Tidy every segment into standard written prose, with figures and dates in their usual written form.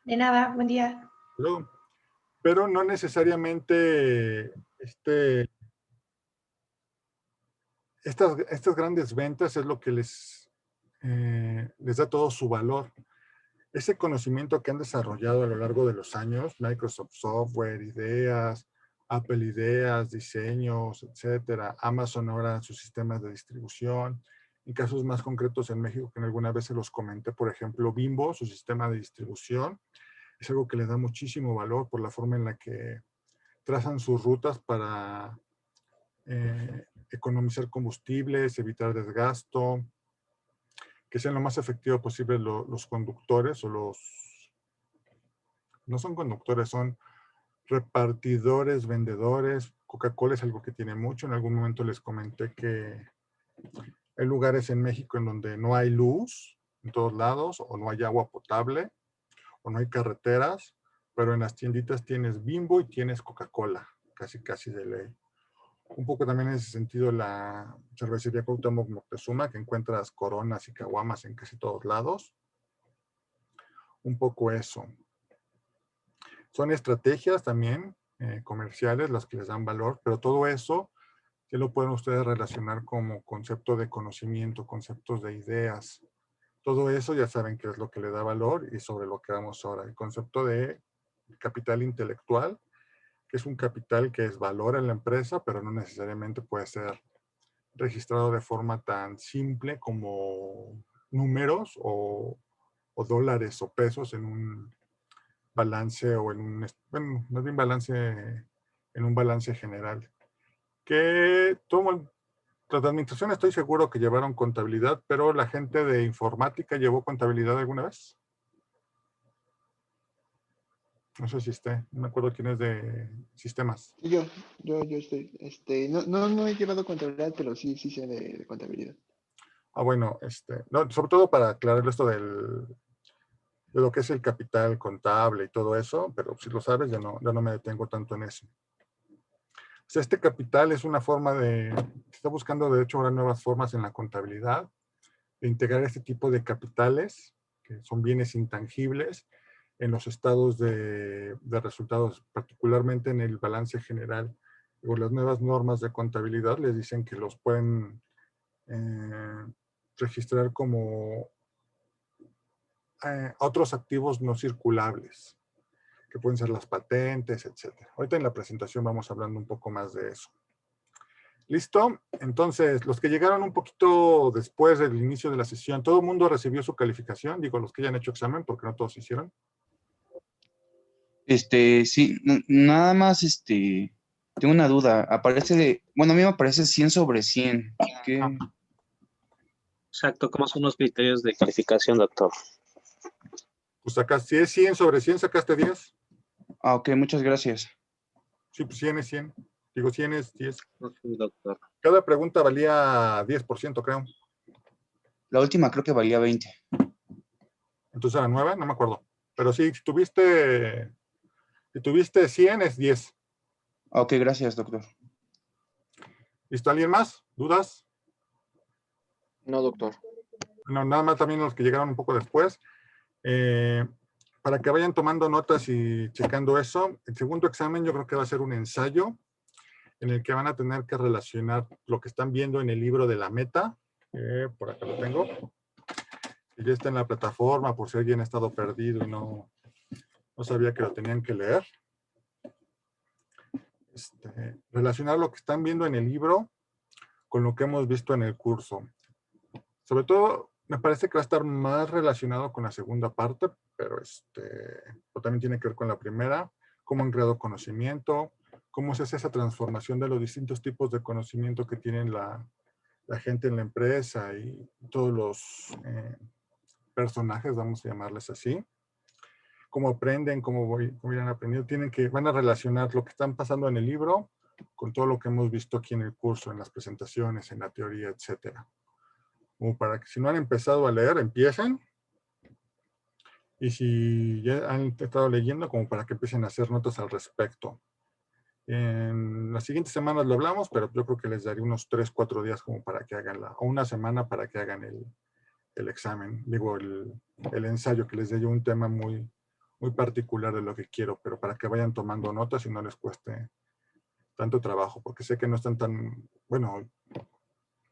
De nada, buen día. Luego, pero no necesariamente estas grandes ventas es lo que les da todo su valor. Ese conocimiento que han desarrollado a lo largo de los años, Microsoft Software, ideas, Apple ideas, diseños, etcétera, Amazon ahora sus sistemas de distribución. En casos más concretos en México, que alguna vez se los comenté, por ejemplo, Bimbo, su sistema de distribución, es algo que les da muchísimo valor por la forma en la que trazan sus rutas para economizar combustibles, evitar desgasto, que sean lo más efectivo posible los conductores o no son conductores, son repartidores, vendedores. Coca-Cola es algo que tiene mucho. En algún momento les comenté que hay lugares en México en donde no hay luz en todos lados, o no hay agua potable, o no hay carreteras, pero en las tienditas tienes Bimbo y tienes Coca-Cola, casi casi de ley. Un poco también en ese sentido la cervecería Cuauhtémoc Moctezuma, que encuentras coronas y caguamas en casi todos lados. Un poco eso. Son estrategias también comerciales las que les dan valor, pero todo eso ya lo pueden ustedes relacionar como concepto de conocimiento, conceptos de ideas. Todo eso ya saben qué es lo que le da valor y sobre lo que vamos ahora. El concepto de capital intelectual, que es un capital que es valor en la empresa, pero no necesariamente puede ser registrado de forma tan simple como números o dólares o pesos en un balance o en un, bueno, más bien balance, en un balance general. Que todo, las de administración estoy seguro que llevaron contabilidad, pero la gente de informática llevó contabilidad alguna vez. No sé si esté, no me acuerdo quién es de sistemas. Sí, yo estoy, no he llevado contabilidad, pero sí sé de contabilidad. Ah, bueno, no, sobre todo para aclarar esto de lo que es el capital contable y todo eso, pero si lo sabes, ya no me detengo tanto en eso. O sea, este capital es una forma se está buscando de hecho ahora nuevas formas en la contabilidad, de integrar este tipo de capitales, que son bienes intangibles, en los estados de resultados, particularmente en el balance general. O las nuevas normas de contabilidad les dicen que los pueden registrar como otros activos no circulables, que pueden ser las patentes, etcétera. Ahorita en la presentación vamos hablando un poco más de eso. ¿Listo? Entonces, los que llegaron un poquito después del inicio de la sesión, ¿todo el mundo recibió su calificación? Digo, los que ya han hecho examen, porque no todos hicieron. Sí, nada más, tengo una duda. Bueno, a mí me aparece 100 sobre 100. ¿Qué? Exacto, ¿cómo son los criterios de calificación, doctor? Pues sacaste, si es 100 sobre 100, sacaste 10. Ah, ok, muchas gracias. Sí, pues 100 es 100. Digo, 100 es 10. Sí, doctor. Cada pregunta valía 10%, creo. La última creo que valía 20. Entonces era 9, no me acuerdo. Pero sí, si tuviste 100 es 10. Ah, ok, gracias, doctor. ¿Listo? ¿Alguien más? ¿Dudas? No, doctor. No, nada más también los que llegaron un poco después. Para que vayan tomando notas y checando eso, el segundo examen yo creo que va a ser un ensayo en el que van a tener que relacionar lo que están viendo en el libro de la meta. Por acá lo tengo. Que ya está en la plataforma por si alguien ha estado perdido y no sabía que lo tenían que leer. Relacionar lo que están viendo en el libro con lo que hemos visto en el curso. Sobre todo, me parece que va a estar más relacionado con la segunda parte, pero también tiene que ver con la primera, cómo han creado conocimiento, cómo se hace esa transformación de los distintos tipos de conocimiento que tienen la gente en la empresa y todos los personajes, vamos a llamarles así. Cómo aprenden, cómo irán aprendiendo. Van a relacionar lo que están pasando en el libro con todo lo que hemos visto aquí en el curso, en las presentaciones, en la teoría, etcétera. Como para que si no han empezado a leer, empiecen. Y si ya han estado leyendo, como para que empiecen a hacer notas al respecto. En las siguientes semanas lo hablamos, pero yo creo que les daré unos 3, 4 días como para que hagan o una semana para que hagan el examen. Digo, el ensayo, que les dé yo un tema muy, muy particular de lo que quiero, pero para que vayan tomando notas y no les cueste tanto trabajo, porque sé que no están tan, bueno,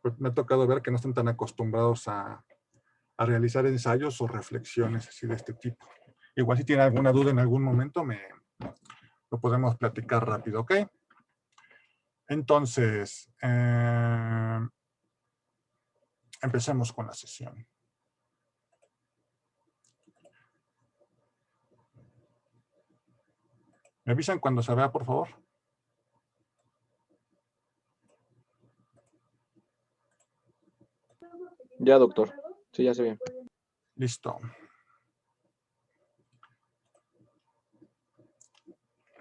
pues me ha tocado ver que no están tan acostumbrados a realizar ensayos o reflexiones así de este tipo. Igual si tienen alguna duda en algún momento, lo podemos platicar rápido, ¿ok? Entonces, empecemos con la sesión. ¿Me avisan cuando se vea, por favor? Ya, doctor. Sí, ya se ve. Listo.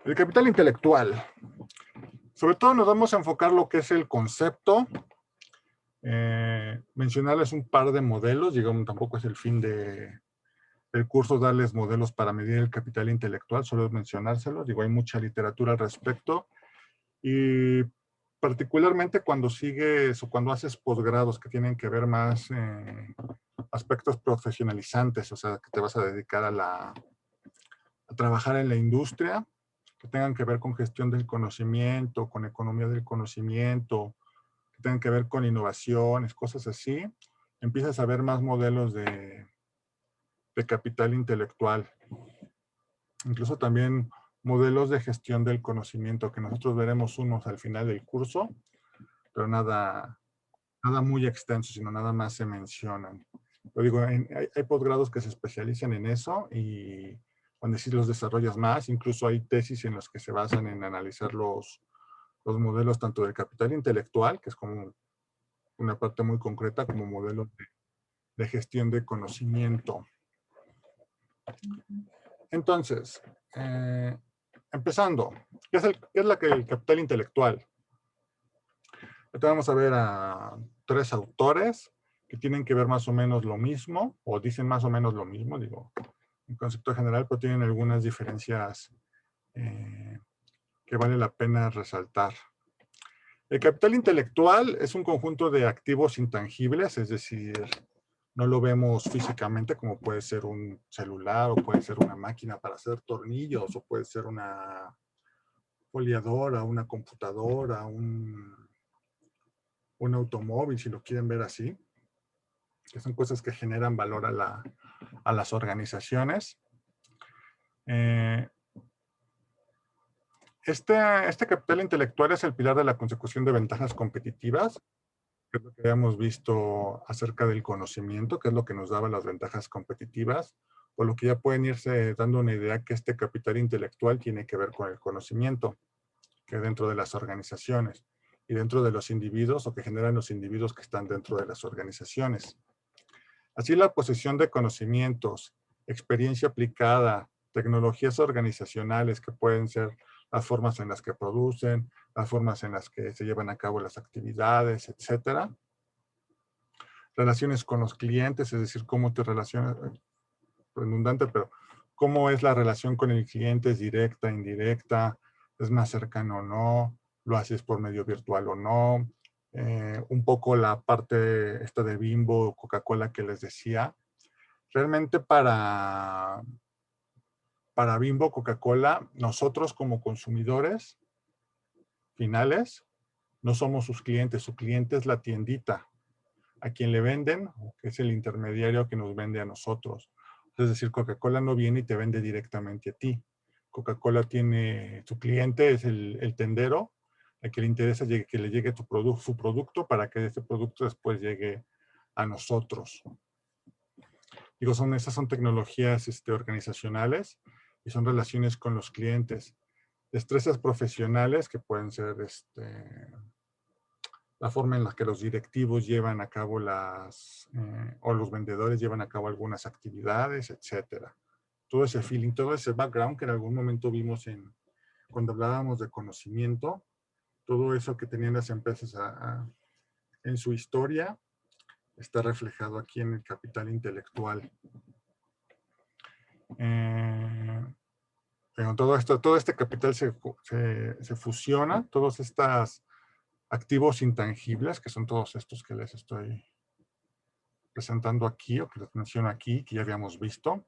El capital intelectual. Sobre todo nos vamos a enfocar lo que es el concepto. Mencionarles un par de modelos. Digamos, tampoco es el fin del curso darles modelos para medir el capital intelectual, solo mencionárselos. Digo, hay mucha literatura al respecto. Y particularmente cuando sigues o cuando haces posgrados que tienen que ver más aspectos profesionalizantes, o sea, que te vas a dedicar a trabajar en la industria, que tengan que ver con gestión del conocimiento, con economía del conocimiento, que tengan que ver con innovaciones, cosas así, empiezas a ver más modelos de capital intelectual. Incluso también modelos de gestión del conocimiento, que nosotros veremos unos al final del curso, pero nada muy extenso, sino nada más se mencionan. Lo digo, hay posgrados que se especializan en eso y cuando sí los desarrollas más, incluso hay tesis en las que se basan en analizar los modelos tanto del capital intelectual, que es como una parte muy concreta, como modelos de gestión de conocimiento. Entonces, empezando, ¿qué es el capital intelectual? Ahorita vamos a ver a 3 autores que tienen que ver más o menos lo mismo, o dicen más o menos lo mismo, digo, en concepto general, pero tienen algunas diferencias que vale la pena resaltar. El capital intelectual es un conjunto de activos intangibles, es decir, no lo vemos físicamente como puede ser un celular o puede ser una máquina para hacer tornillos o puede ser una foliadora, una computadora, un automóvil, si lo quieren ver así, que son cosas que generan valor a las organizaciones. Este capital intelectual es el pilar de la consecución de ventajas competitivas, que es lo que habíamos visto acerca del conocimiento, que es lo que nos daba las ventajas competitivas, por lo que ya pueden irse dando una idea que este capital intelectual tiene que ver con el conocimiento, que dentro de las organizaciones y dentro de los individuos o que generan los individuos que están dentro de las organizaciones. Así la posesión de conocimientos, experiencia aplicada, tecnologías organizacionales que pueden ser las formas en las que producen, las formas en las que se llevan a cabo las actividades, etcétera. Relaciones con los clientes, es decir, cómo te relacionas, redundante, pero cómo es la relación con el cliente, es directa, indirecta, es más cercano o no, lo haces por medio virtual o no. Un poco la parte esta de Bimbo, Coca-Cola que les decía. Realmente para Bimbo, Coca-Cola, nosotros como consumidores finales, no somos sus clientes, su cliente es la tiendita a quien le venden, que es el intermediario que nos vende a nosotros. Es decir, Coca-Cola no viene y te vende directamente a ti. Coca-Cola tiene, su cliente es el tendero, a quien le interesa que le llegue su producto para que ese producto después llegue a nosotros. Digo, esas son tecnologías organizacionales y son relaciones con los clientes. Destrezas profesionales que pueden ser la forma en la que los directivos llevan a cabo o los vendedores llevan a cabo algunas actividades, etcétera. Todo ese feeling, todo ese background que en algún momento vimos cuando hablábamos de conocimiento, todo eso que tenían las empresas en su historia, está reflejado aquí en el capital intelectual. Todo este capital se fusiona, todos estos activos intangibles, que son todos estos que les estoy presentando aquí, o que les menciono aquí, que ya habíamos visto.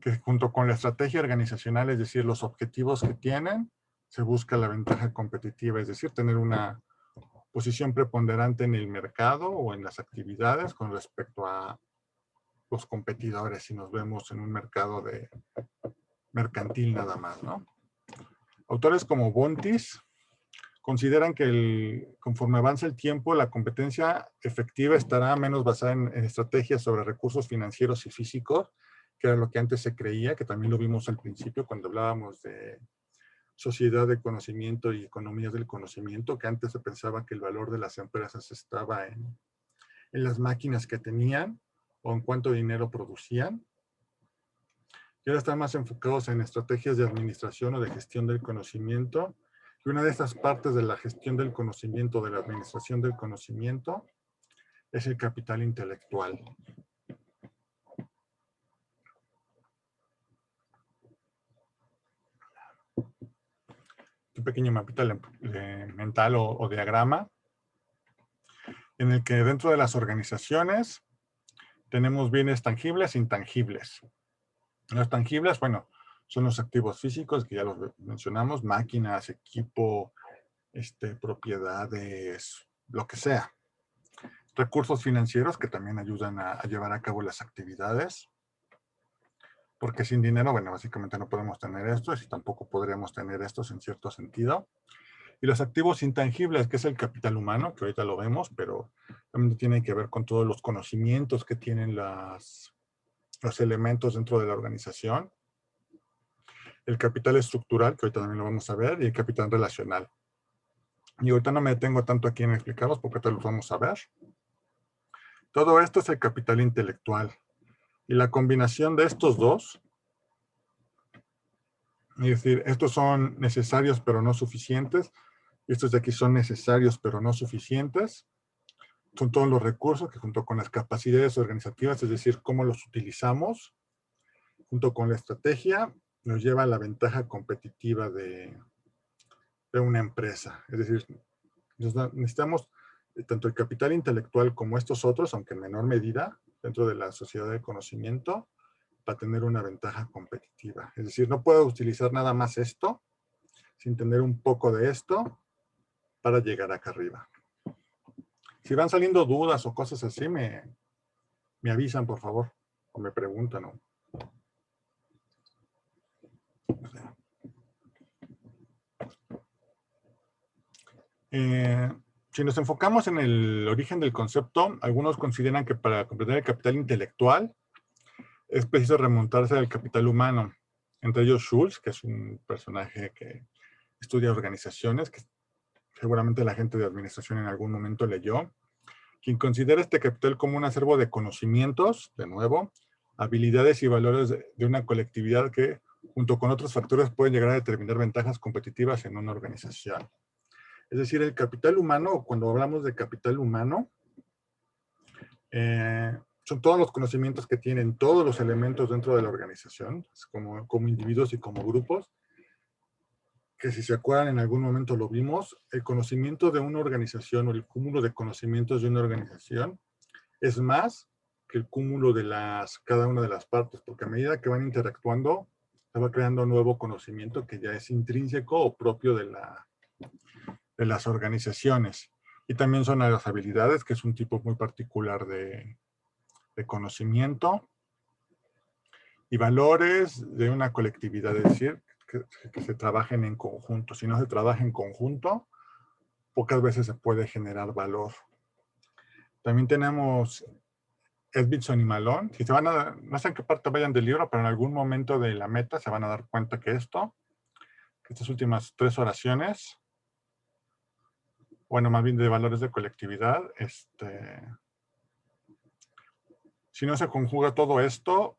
que junto con la estrategia organizacional, es decir, los objetivos que tienen, se busca la ventaja competitiva, es decir, tener una posición preponderante en el mercado o en las actividades con respecto a los competidores, si nos vemos en un mercado de mercantil nada más, ¿no? Autores como Bontis consideran que conforme avanza el tiempo, la competencia efectiva estará menos basada en estrategias sobre recursos financieros y físicos, que era lo que antes se creía, que también lo vimos al principio cuando hablábamos de sociedad de conocimiento y economías del conocimiento, que antes se pensaba que el valor de las empresas estaba en las máquinas que tenían o en cuánto dinero producían. Y ahora están más enfocados en estrategias de administración o de gestión del conocimiento. Y una de estas partes de la gestión del conocimiento, de la administración del conocimiento, es el capital intelectual. Un pequeño mapita mental o diagrama, en el que dentro de las organizaciones tenemos bienes tangibles e intangibles. Los tangibles, bueno, son los activos físicos, que ya los mencionamos, máquinas, equipo, propiedades, lo que sea. Recursos financieros que también ayudan a llevar a cabo las actividades. Porque sin dinero, bueno, básicamente no podemos tener esto y tampoco podríamos tener estos en cierto sentido. Y los activos intangibles, que es el capital humano, que ahorita lo vemos, pero también tiene que ver con todos los conocimientos que tienen los elementos dentro de la organización. El capital estructural, que ahorita también lo vamos a ver, y el capital relacional. Y ahorita no me detengo tanto aquí en explicarlos porque ahorita los vamos a ver. Todo esto es el capital intelectual. Y la combinación de estos dos, es decir, estos son necesarios pero no suficientes, y estos de aquí son necesarios pero no suficientes, son todos los recursos que junto con las capacidades organizativas, es decir, cómo los utilizamos, junto con la estrategia, nos lleva a la ventaja competitiva de una empresa. Es decir, necesitamos tanto el capital intelectual como estos otros, aunque en menor medida, dentro de la sociedad de conocimiento, para tener una ventaja competitiva. Es decir, no puedo utilizar nada más esto, sin tener un poco de esto, para llegar acá arriba. Si van saliendo dudas o cosas así, me avisan, por favor, o me preguntan, ¿no? Si nos enfocamos en el origen del concepto, algunos consideran que para comprender el capital intelectual es preciso remontarse al capital humano. Entre ellos Schultz, que es un personaje que estudia organizaciones, que seguramente la gente de administración en algún momento leyó, quien considera este capital como un acervo de conocimientos, de nuevo, habilidades y valores de una colectividad que, junto con otros factores, pueden llegar a determinar ventajas competitivas en una organización. Es decir, el capital humano, cuando hablamos de capital humano, son todos los conocimientos que tienen todos los elementos dentro de la organización, como individuos y como grupos, que si se acuerdan en algún momento lo vimos, el conocimiento de una organización o el cúmulo de conocimientos de una organización es más que el cúmulo de cada una de las partes, porque a medida que van interactuando, se va creando nuevo conocimiento que ya es intrínseco o propio de las organizaciones. Y también son las habilidades, que es un tipo muy particular de conocimiento, y valores de una colectividad, es decir, que se trabajen en conjunto. Si no se trabaja en conjunto, pocas veces se puede generar valor. También tenemos Edmondson y Malone. Si se van no sé en qué parte vayan del libro, pero en algún momento de la meta se van a dar cuenta que estas últimas 3 oraciones, bueno, más bien de valores de colectividad, si no se conjuga todo esto,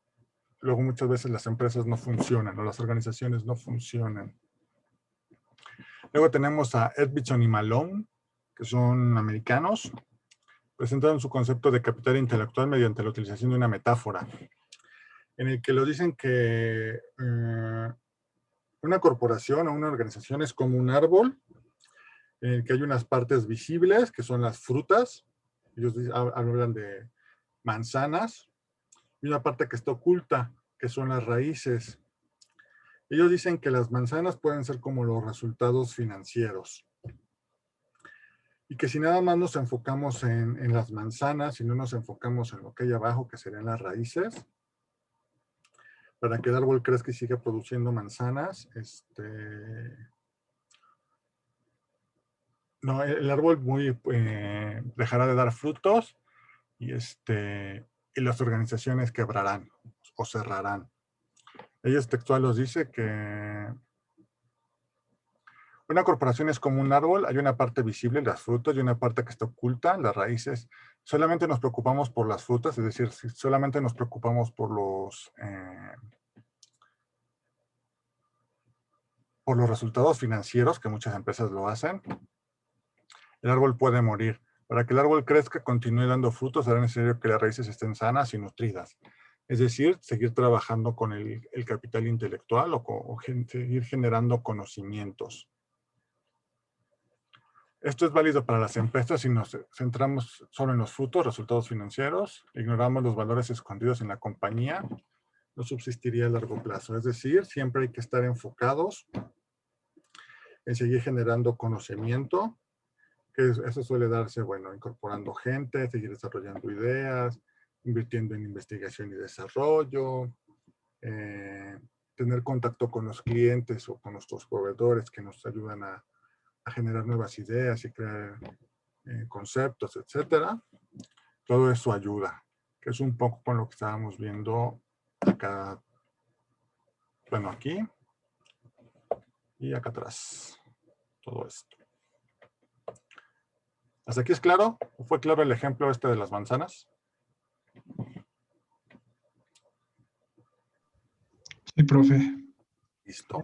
luego muchas veces las empresas no funcionan o las organizaciones no funcionan. Luego tenemos a Edmondson y Malone, que son americanos. Presentaron su concepto de capital intelectual mediante la utilización de una metáfora, en el que lo dicen que una corporación o una organización es como un árbol, en el que hay unas partes visibles, que son las frutas. Ellos hablan de manzanas, y una parte que está oculta, que son las raíces. Ellos dicen que las manzanas pueden ser como los resultados financieros. Y que si nada más nos enfocamos en las manzanas y no nos enfocamos en lo que hay abajo, que serían las raíces, para que el árbol crezca y siga produciendo manzanas, no, el árbol dejará de dar frutos y las organizaciones quebrarán o cerrarán. Ellos textual dice que una corporación es como un árbol, hay una parte visible, las frutas, y una parte que está oculta, las raíces. Solamente nos preocupamos por las frutas, es decir, si solamente nos preocupamos por los resultados financieros, que muchas empresas lo hacen, el árbol puede morir. Para que el árbol crezca, continúe dando frutos, será necesario que las raíces estén sanas y nutridas. Es decir, seguir trabajando con el capital intelectual o seguir generando conocimientos. Esto es válido para las empresas si nos centramos solo en los frutos, resultados financieros, ignoramos los valores escondidos en la compañía, no subsistiría a largo plazo. Es decir, siempre hay que estar enfocados en seguir generando conocimiento, que eso suele darse, bueno, incorporando gente, seguir desarrollando ideas, invirtiendo en investigación y desarrollo, tener contacto con los clientes o con nuestros proveedores que nos ayudan a generar nuevas ideas y crear conceptos, etcétera. Todo eso ayuda, que es un poco con lo que estábamos viendo acá, bueno, aquí y acá atrás, todo esto. ¿Hasta aquí es claro? ¿Fue claro el ejemplo de las manzanas? Sí, profe. Listo.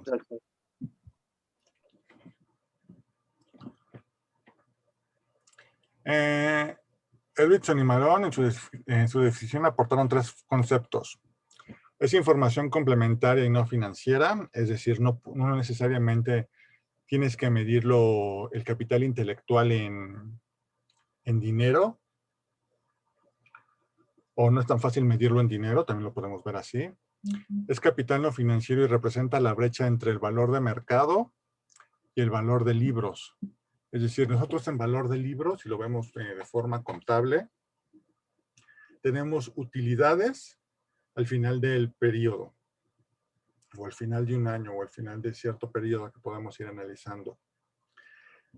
Edwidson y Marón en su definición aportaron 3 conceptos. Es información complementaria y no financiera, es decir, no necesariamente tienes que medirlo el capital intelectual en dinero, o no es tan fácil medirlo en dinero, también lo podemos ver así. Es capital no financiero y representa la brecha entre el valor de mercado y el valor de libros. Es decir, nosotros en valor de libros, si lo vemos de forma contable, tenemos utilidades al final del periodo, o al final de un año, o al final de cierto periodo que podemos ir analizando.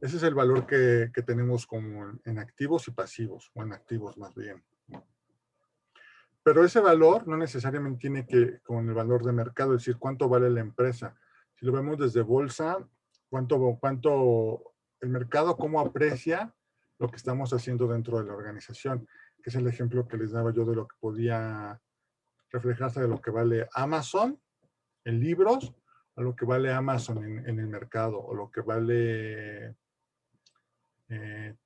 Ese es el valor que tenemos como en activos y pasivos, o en activos más bien. Pero ese valor no necesariamente tiene que con el valor de mercado, es decir, cuánto vale la empresa. Si lo vemos desde bolsa, cuánto el mercado, cómo aprecia lo que estamos haciendo dentro de la organización, que es el ejemplo que les daba yo de lo que podía reflejarse de lo que vale Amazon en libros, a lo que vale Amazon en el mercado, o lo que vale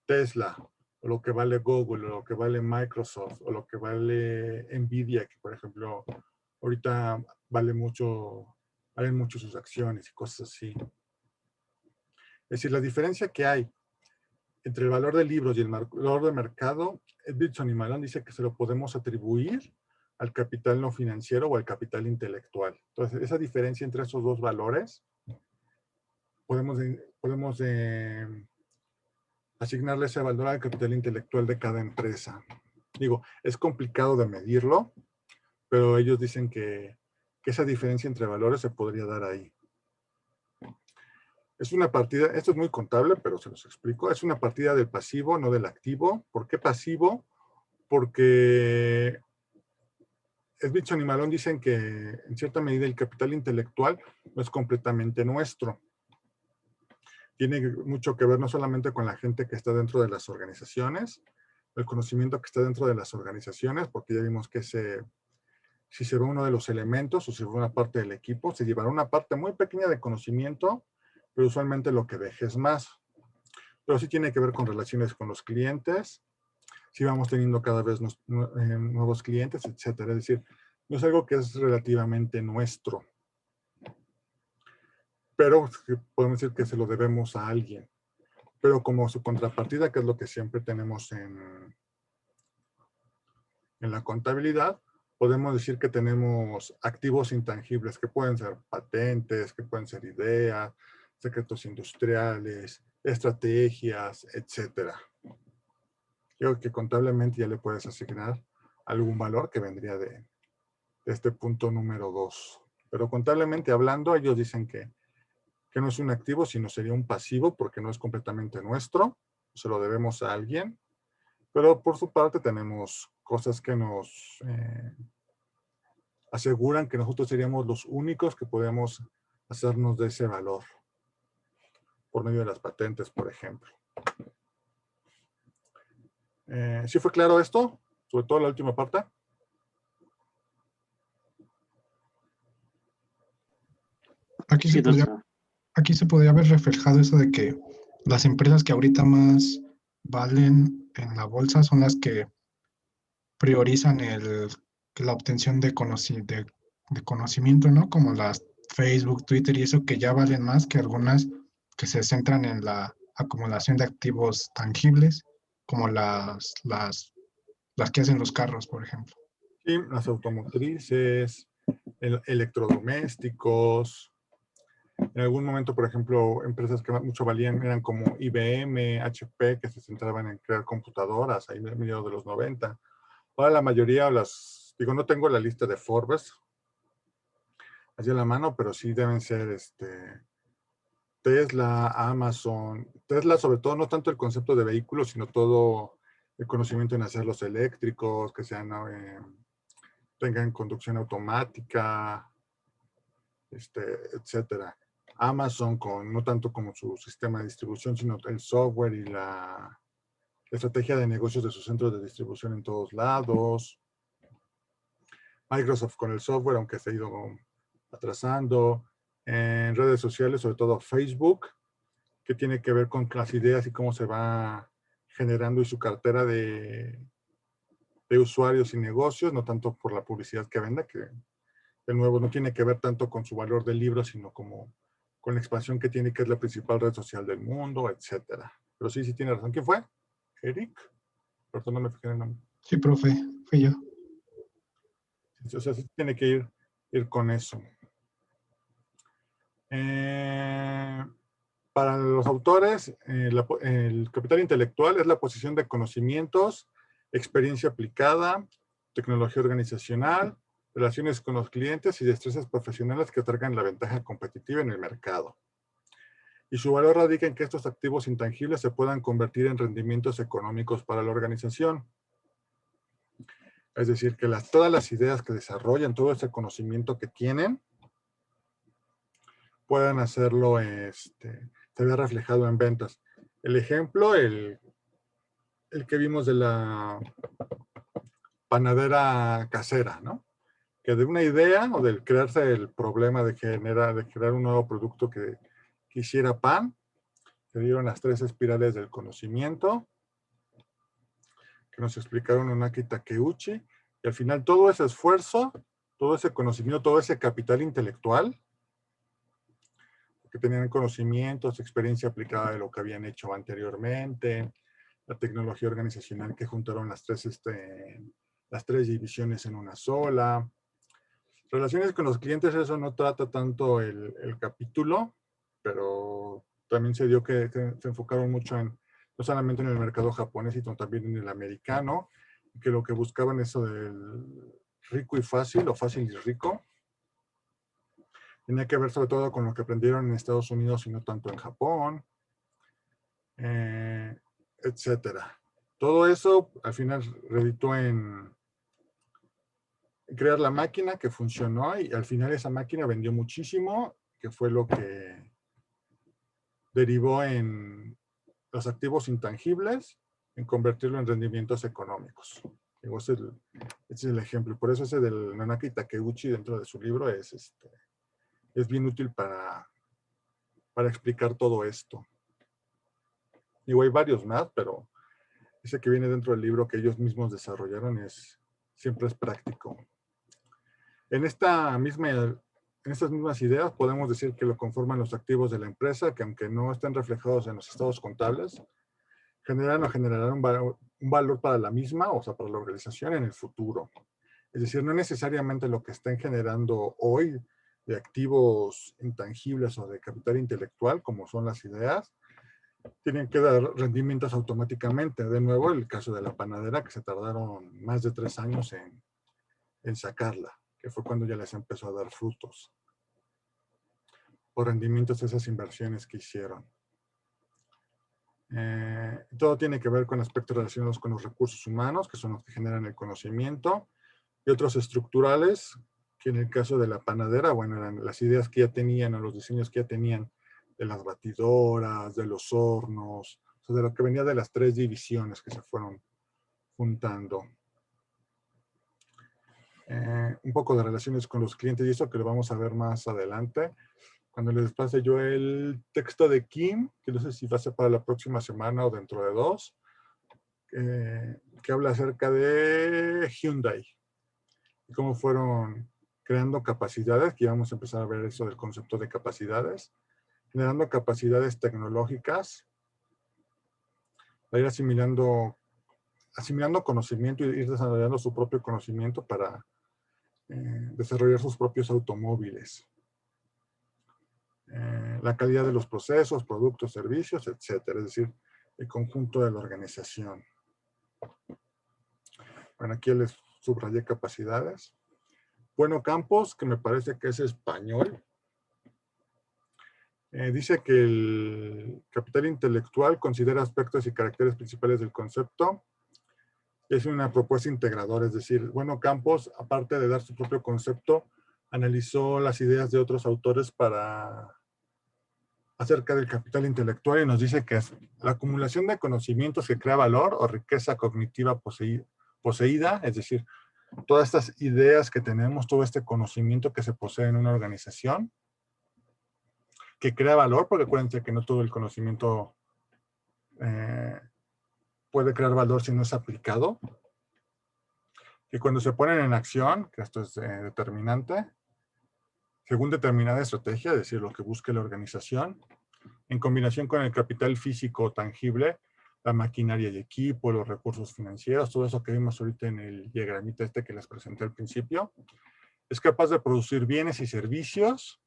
Tesla, o lo que vale Google, o lo que vale Microsoft, o lo que vale Nvidia, que por ejemplo ahorita valen mucho sus acciones y cosas así. Es decir, la diferencia que hay entre el valor de libros y el valor de mercado, Edwidson y Malone dice que se lo podemos atribuir al capital no financiero o al capital intelectual. Entonces, esa diferencia entre esos dos valores, podemos asignarle ese valor al capital intelectual de cada empresa. Digo, es complicado de medirlo, pero ellos dicen que esa diferencia entre valores se podría dar ahí. Es una partida, esto es muy contable, pero se los explico. Es una partida del pasivo, no del activo. ¿Por qué pasivo? Porque Edwidson y Malone dicen que en cierta medida el capital intelectual no es completamente nuestro. Tiene mucho que ver no solamente con la gente que está dentro de las organizaciones, el conocimiento que está dentro de las organizaciones, porque ya vimos que si se ve uno de los elementos o si se ve una parte del equipo, se llevará una parte muy pequeña de conocimiento, pero usualmente lo que deje es más. Pero sí tiene que ver con relaciones con los clientes, si vamos teniendo cada vez nuevos clientes, etcétera. Es decir, no es algo que es relativamente nuestro, pero podemos decir que se lo debemos a alguien. Pero como su contrapartida, que es lo que siempre tenemos en la contabilidad, podemos decir que tenemos activos intangibles que pueden ser patentes, que pueden ser ideas, secretos industriales, estrategias, etcétera. Creo que contablemente ya le puedes asignar algún valor que vendría de este punto número 2. Pero contablemente hablando, ellos dicen que no es un activo, sino sería un pasivo porque no es completamente nuestro, se lo debemos a alguien. Pero por su parte tenemos cosas que nos aseguran que nosotros seríamos los únicos que podemos hacernos de ese valor, por medio de las patentes, por ejemplo. ¿Sí fue claro esto? Sobre todo la última parte. Aquí Sí, se podría, doctor. aquí se podría haber reflejado eso de que las empresas que ahorita más valen en la bolsa son las que priorizan la obtención de conocimiento, ¿no? Como las Facebook, Twitter y eso que ya valen más que algunas que se centran en la acumulación de activos tangibles, como las que hacen los carros, por ejemplo. Sí, las automotrices, electrodomésticos. En algún momento, por ejemplo, empresas que mucho valían eran como IBM, HP, que se centraban en crear computadoras ahí en mediados de los 90. Ahora la mayoría, digo, no tengo la lista de Forbes así a la mano, pero sí deben ser Tesla, Amazon. Tesla, sobre todo, no tanto el concepto de vehículos, sino todo el conocimiento en hacerlos eléctricos, que sean, tengan conducción automática, etcétera. Amazon, no tanto como su sistema de distribución, sino el software y la estrategia de negocios de sus centros de distribución en todos lados. Microsoft con el software, aunque se ha ido atrasando. En redes sociales, sobre todo Facebook, que tiene que ver con las ideas y cómo se va generando y su cartera de usuarios y negocios, no tanto por la publicidad que venda, que de nuevo no tiene que ver tanto con su valor del libro, sino como con la expansión que tiene, que es la principal red social del mundo, etcétera. Pero sí tiene razón. ¿Quién fue? ¿Eric? Perdón, no me fijé en el nombre. Sí, profe, fui yo. O sea, sí tiene que ir con eso. Para los autores, el capital intelectual es la posición de conocimientos, experiencia aplicada, tecnología organizacional, relaciones con los clientes y destrezas profesionales que otorgan la ventaja competitiva en el mercado. Y su valor radica en que estos activos intangibles se puedan convertir en rendimientos económicos para la organización. Es decir, que todas las ideas que desarrollan, todo ese conocimiento que tienen, puedan hacerlo, se vea reflejado en ventas. El ejemplo, el que vimos de la panadera casera, ¿no? Que de una idea o del crearse el problema de crear un nuevo producto que hiciera pan, se dieron las 3 espirales del conocimiento, que nos explicaron Onaki Takeuchi, y al final todo ese esfuerzo, todo ese conocimiento, todo ese capital intelectual, que tenían conocimientos, experiencia aplicada de lo que habían hecho anteriormente, la tecnología organizacional que juntaron las 3 divisiones en una sola. Relaciones con los clientes, eso no trata tanto el capítulo, pero también se dio que se enfocaron mucho no solamente en el mercado japonés, sino también en el americano, que lo que buscaban eso del rico y fácil, o fácil y rico, tenía que ver sobre todo con lo que aprendieron en Estados Unidos y no tanto en Japón, etcétera. Todo eso al final reditó en crear la máquina que funcionó, y al final esa máquina vendió muchísimo, que fue lo que derivó en los activos intangibles, en convertirlo en rendimientos económicos. Ese es el ejemplo. Por eso ese del Nanaki Takeuchi dentro de su libro es bien útil para explicar todo esto. Digo, hay varios más, pero ese que viene dentro del libro que ellos mismos desarrollaron siempre es práctico. En estas mismas ideas podemos decir que lo conforman los activos de la empresa, que aunque no estén reflejados en los estados contables, generarán un valor para la misma, o sea, para la organización en el futuro. Es decir, no necesariamente lo que estén generando hoy de activos intangibles o de capital intelectual, como son las ideas, tienen que dar rendimientos automáticamente. De nuevo, el caso de la panadera, que se tardaron más de 3 años en sacarla, que fue cuando ya les empezó a dar frutos por rendimientos de esas inversiones que hicieron. Todo tiene que ver con aspectos relacionados con los recursos humanos, que son los que generan el conocimiento, y otros estructurales, que en el caso de la panadera, bueno, eran las ideas que ya tenían o los diseños que ya tenían de las batidoras, de los hornos, o sea, de lo que venía de las 3 divisiones que se fueron juntando. Un poco de relaciones con los clientes, y eso que lo vamos a ver más adelante, cuando les pase yo el texto de Kim, que no sé si va a ser para la próxima semana o dentro de 2, que habla acerca de Hyundai y cómo fueron creando capacidades, que ya vamos a empezar a ver eso del concepto de capacidades, generando capacidades tecnológicas para ir asimilando conocimiento y ir desarrollando su propio conocimiento para desarrollar sus propios automóviles. La calidad de los procesos, productos, servicios, etcétera. Es decir, el conjunto de la organización. Bueno, aquí les subrayé capacidades. Bueno, Campos, que me parece que es español, dice que el capital intelectual considera aspectos y caracteres principales del concepto. Es una propuesta integradora, es decir, bueno, Campos, aparte de dar su propio concepto, analizó las ideas de otros autores acerca del capital intelectual y nos dice que es la acumulación de conocimientos que crea valor o riqueza cognitiva poseída, es decir, todas estas ideas que tenemos, todo este conocimiento que se posee en una organización, que crea valor, porque acuérdense que no todo el conocimiento puede crear valor si no es aplicado, que cuando se ponen en acción, que esto es determinante, según determinada estrategia, es decir, lo que busque la organización, en combinación con el capital físico tangible, la maquinaria y equipo, los recursos financieros, todo eso que vimos ahorita en el diagramita que les presenté al principio, es capaz de producir bienes y servicios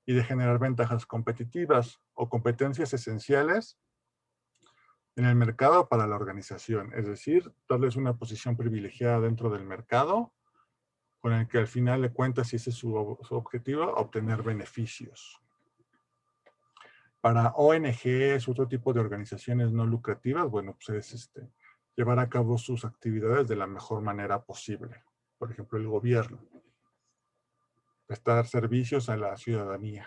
y de generar ventajas competitivas o competencias esenciales en el mercado para la organización. Es decir, darles una posición privilegiada dentro del mercado con el que al final de cuentas, si ese es su objetivo, obtener beneficios. Para ONGs, otro tipo de organizaciones no lucrativas, bueno, pues es llevar a cabo sus actividades de la mejor manera posible. Por ejemplo, el gobierno. Prestar servicios a la ciudadanía.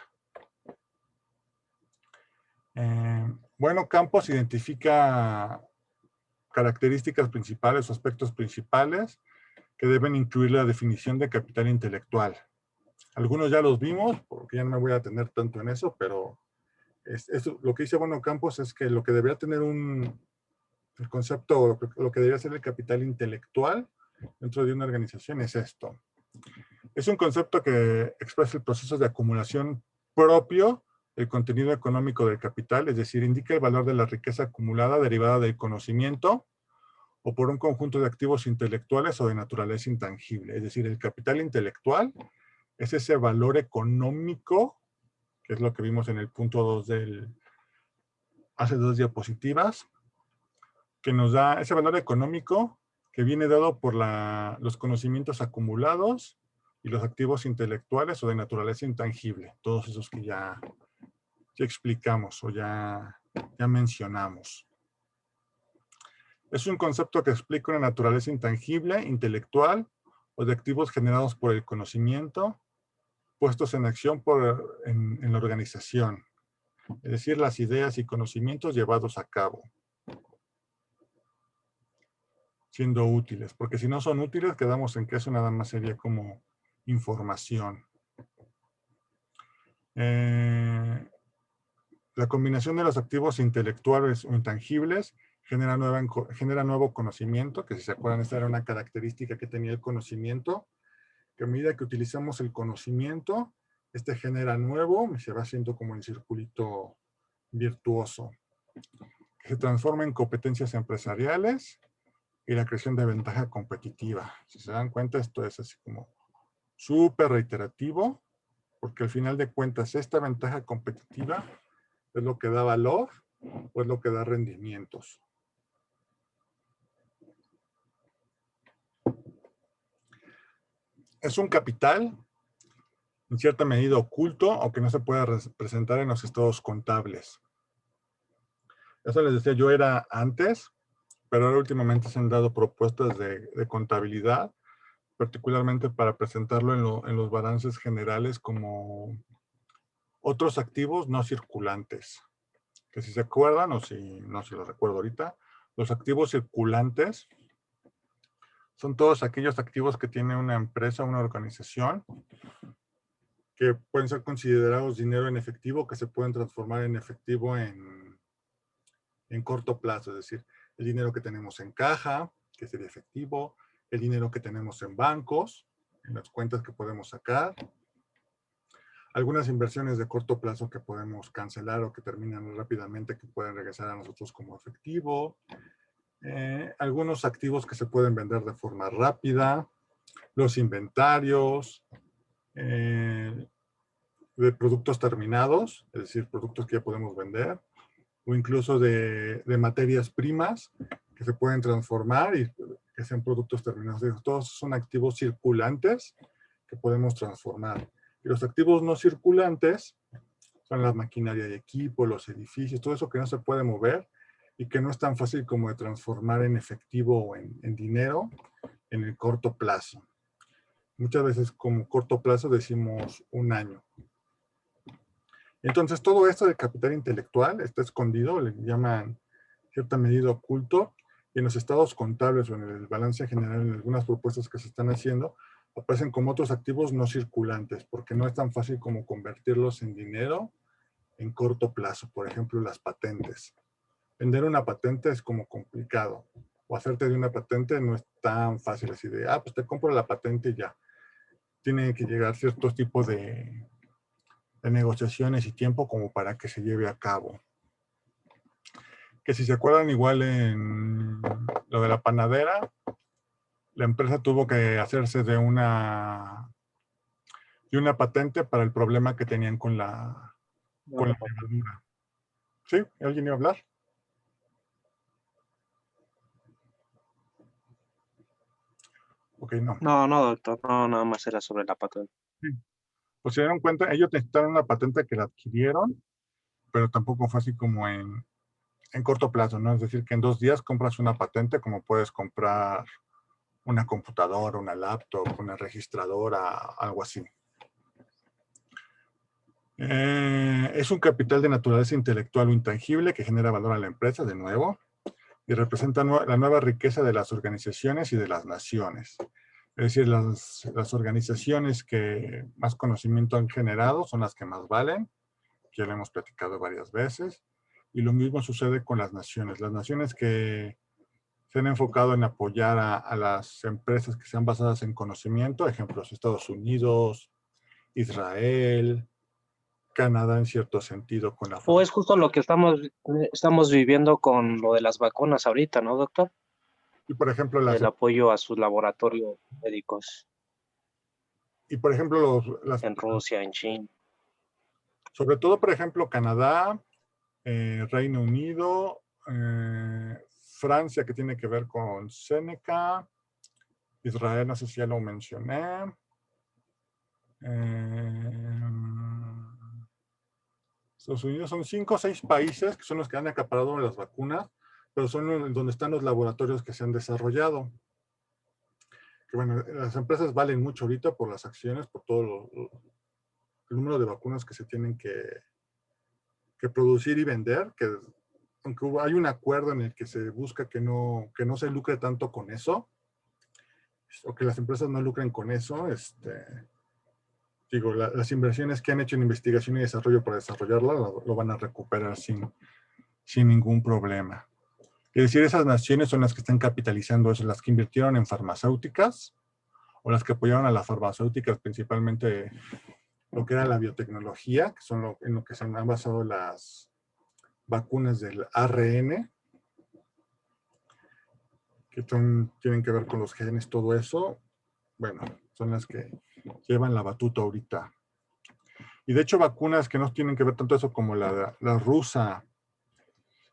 Bueno, Campos identifica características principales o aspectos principales que deben incluir la definición de capital intelectual. Algunos ya los vimos, porque ya no me voy a detener tanto en eso, pero lo que dice Bueno Campos es que lo que debería tener el concepto, lo que debería ser el capital intelectual dentro de una organización es esto. Es un concepto que expresa el proceso de acumulación propio del contenido económico del capital, es decir, indica el valor de la riqueza acumulada derivada del conocimiento o por un conjunto de activos intelectuales o de naturaleza intangible. Es decir, el capital intelectual es ese valor económico, que es lo que vimos en el punto 2 hace 2 diapositivas, que nos da ese valor económico que viene dado por los conocimientos acumulados y los activos intelectuales o de naturaleza intangible, todos esos que ya explicamos o ya mencionamos. Es un concepto que explica una naturaleza intangible, intelectual o de activos generados por el conocimiento, puestos en acción en la organización, es decir, las ideas y conocimientos llevados a cabo, siendo útiles, porque si no son útiles, quedamos en que eso nada más sería como información. La combinación de los activos intelectuales o intangibles genera nuevo conocimiento, que si se acuerdan, esta era una característica que tenía el conocimiento, que a medida que utilizamos el conocimiento, genera nuevo y se va haciendo como el circulito virtuoso, que se transforma en competencias empresariales, y la creación de ventaja competitiva. Si se dan cuenta, esto es así como súper reiterativo, porque al final de cuentas esta ventaja competitiva es lo que da valor o es lo que da rendimientos. Es un capital en cierta medida oculto o que no se puede representar en los estados contables. Eso les decía yo era antes, pero ahora últimamente se han dado propuestas de contabilidad, particularmente para presentarlo en los balances generales como otros activos no circulantes. Que si se acuerdan, o si no se lo recuerdo ahorita, los activos circulantes son todos aquellos activos que tiene una empresa, una organización, que pueden ser considerados dinero en efectivo, que se pueden transformar en efectivo en corto plazo, es decir, el dinero que tenemos en caja, que sería efectivo, el dinero que tenemos en bancos, en las cuentas que podemos sacar, algunas inversiones de corto plazo que podemos cancelar o que terminan rápidamente, que pueden regresar a nosotros como efectivo, algunos activos que se pueden vender de forma rápida, los inventarios, de productos terminados, es decir, productos que ya podemos vender, o incluso de materias primas que se pueden transformar y que sean productos terminados. Todos son activos circulantes que podemos transformar. Y los activos no circulantes son la maquinaria y equipo, los edificios, todo eso que no se puede mover y que no es tan fácil como de transformar en efectivo o en dinero en el corto plazo. Muchas veces como corto plazo decimos un año. Entonces todo esto de capital intelectual está escondido, le llaman cierta medida oculto, y en los estados contables o en el balance general, en algunas propuestas que se están haciendo, aparecen como otros activos no circulantes, porque no es tan fácil como convertirlos en dinero en corto plazo. Por ejemplo, las patentes. Vender una patente es como complicado, o hacerte de una patente no es tan fácil así de, pues te compro la patente y ya. Tiene que llegar ciertos tipos de negociaciones y tiempo como para que se lleve a cabo. Que si se acuerdan igual en lo de la panadera, la empresa tuvo que hacerse de una patente para el problema que tenían con la levadura. ¿Sí? ¿Alguien iba a hablar? Ok, no. No, doctor, no, nada más era sobre la patente. Sí. Pues se dieron cuenta, ellos necesitaron una patente que la adquirieron, pero tampoco fue así como en corto plazo, ¿no? Es decir, que en 2 días compras una patente como puedes comprar una computadora, una laptop, una registradora, algo así. Es un capital de naturaleza intelectual o intangible que genera valor a la empresa, de nuevo, y representa la nueva riqueza de las organizaciones y de las naciones. Es decir, las organizaciones que más conocimiento han generado son las que más valen, que ya lo hemos platicado varias veces, y lo mismo sucede con las naciones. Las naciones que se han enfocado en apoyar a las empresas que sean basadas en conocimiento, ejemplos, Estados Unidos, Israel, Canadá en cierto sentido con la... O es justo lo que estamos viviendo con lo de las vacunas ahorita, ¿no, doctor? Y por ejemplo, El apoyo a sus laboratorios médicos en Rusia, en China. Sobre todo, por ejemplo, Canadá, Reino Unido, Francia, que tiene que ver con Seneca, Israel, no sé si ya lo mencioné. Estados Unidos son 5 o 6 países que son los que han acaparado las vacunas, pero son donde están los laboratorios que se han desarrollado. Que bueno, las empresas valen mucho ahorita por las acciones, por todo el número de vacunas que se tienen que producir y vender, que aunque hay un acuerdo en el que se busca que no se lucre tanto con eso, o que las empresas no lucren con eso, digo, las inversiones que han hecho en investigación y desarrollo para desarrollarla lo van a recuperar sin ningún problema. Es decir, esas naciones son las que están capitalizando eso, las que invirtieron en farmacéuticas o las que apoyaron a las farmacéuticas, principalmente lo que era la biotecnología, que son en lo que se han basado las vacunas del ARN, que tienen que ver con los genes, todo eso, bueno, son las que llevan la batuta ahorita. Y de hecho, vacunas que no tienen que ver tanto eso como la rusa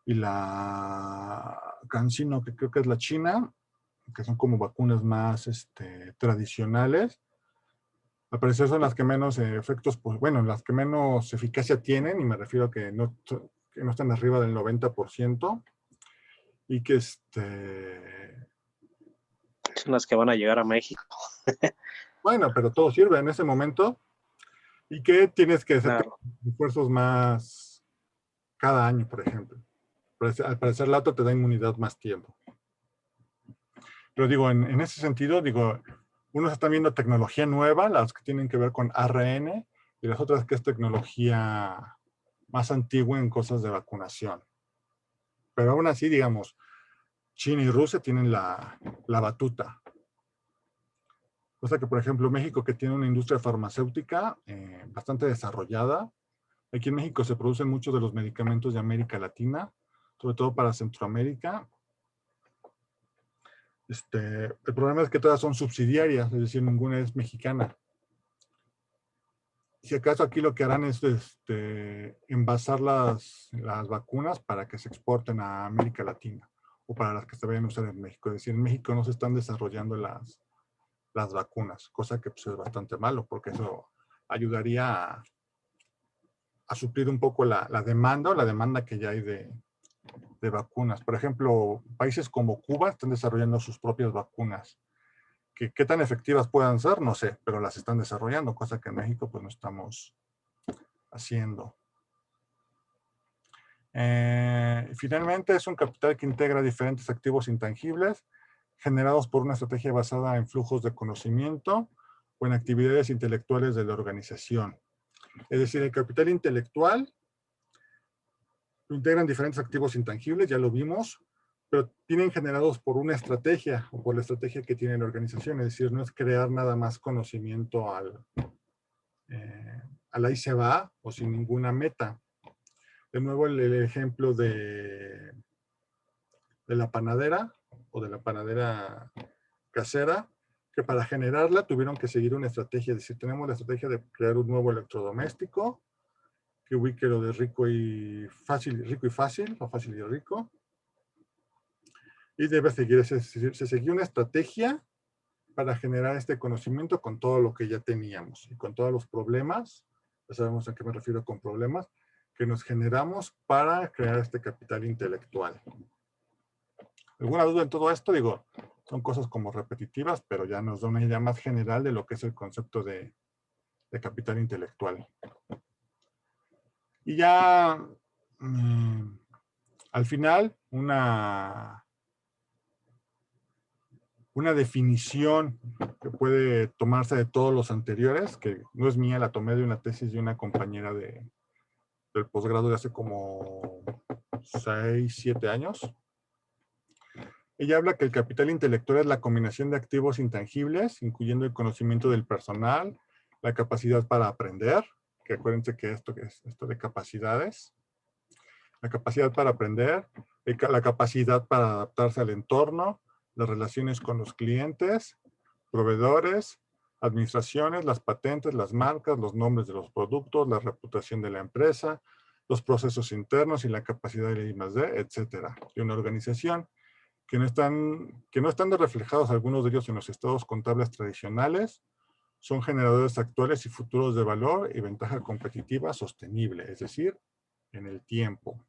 y la CanSino, que creo que es la china, que son como vacunas más tradicionales, al parecer son las que menos efectos, pues bueno, las que menos eficacia tienen, y me refiero a que no están arriba del 90%, y que Son las que van a llegar a México. bueno, pero todo sirve en ese momento, y que tienes que hacer Claro. esfuerzos más cada año, por ejemplo. Al parecer la otra te da inmunidad más tiempo. Pero digo, en ese sentido, digo, unos están viendo tecnología nueva, las que tienen que ver con ARN, y las otras que es tecnología más antigua en cosas de vacunación. Pero aún así, digamos, China y Rusia tienen la batuta. Cosa que, por ejemplo, México, que tiene una industria farmacéutica bastante desarrollada. Aquí en México se producen muchos de los medicamentos de América Latina, sobre todo para Centroamérica. El problema es que todas son subsidiarias, es decir, ninguna es mexicana. Si acaso aquí lo que harán es envasar las vacunas para que se exporten a América Latina o para las que se vayan a usar en México. Es decir, en México no se están desarrollando las vacunas, cosa que pues, es bastante malo porque eso ayudaría a suplir un poco la demanda o la demanda que ya hay de vacunas. Por ejemplo, países como Cuba están desarrollando sus propias vacunas. ¿Qué tan efectivas puedan ser? No sé, pero las están desarrollando, cosa que en México pues no estamos haciendo. Finalmente, es un capital que integra diferentes activos intangibles generados por una estrategia basada en flujos de conocimiento o en actividades intelectuales de la organización. Es decir, el capital intelectual lo integran diferentes activos intangibles, ya lo vimos, pero vienen generados por una estrategia o por la estrategia que tiene la organización. Es decir, no es crear nada más conocimiento a la y se va o sin ninguna meta. De nuevo, el ejemplo de la panadera o de la panadera casera, que para generarla tuvieron que seguir una estrategia. Es decir, tenemos la estrategia de crear un nuevo electrodoméstico que ubique lo de rico y fácil, o fácil y rico. Y debe seguir, se seguía una estrategia para generar este conocimiento con todo lo que ya teníamos y con todos los problemas, ya sabemos a qué me refiero con problemas, que nos generamos para crear este capital intelectual. ¿Alguna duda en todo esto? Digo, son cosas como repetitivas, pero ya nos da una idea más general de lo que es el concepto de capital intelectual. Y ya, al final, una definición que puede tomarse de todos los anteriores, que no es mía, la tomé de una tesis de una compañera del posgrado de hace como 6, 7 años. Ella habla que el capital intelectual es la combinación de activos intangibles, incluyendo el conocimiento del personal, la capacidad para aprender, que acuérdense que esto de capacidades, la capacidad para aprender, la capacidad para adaptarse al entorno, las relaciones con los clientes, proveedores, administraciones, las patentes, las marcas, los nombres de los productos, la reputación de la empresa, los procesos internos y la capacidad de I+D, etcétera, de una organización que no están reflejados algunos de ellos en los estados contables tradicionales, son generadores actuales y futuros de valor y ventaja competitiva sostenible, es decir, en el tiempo.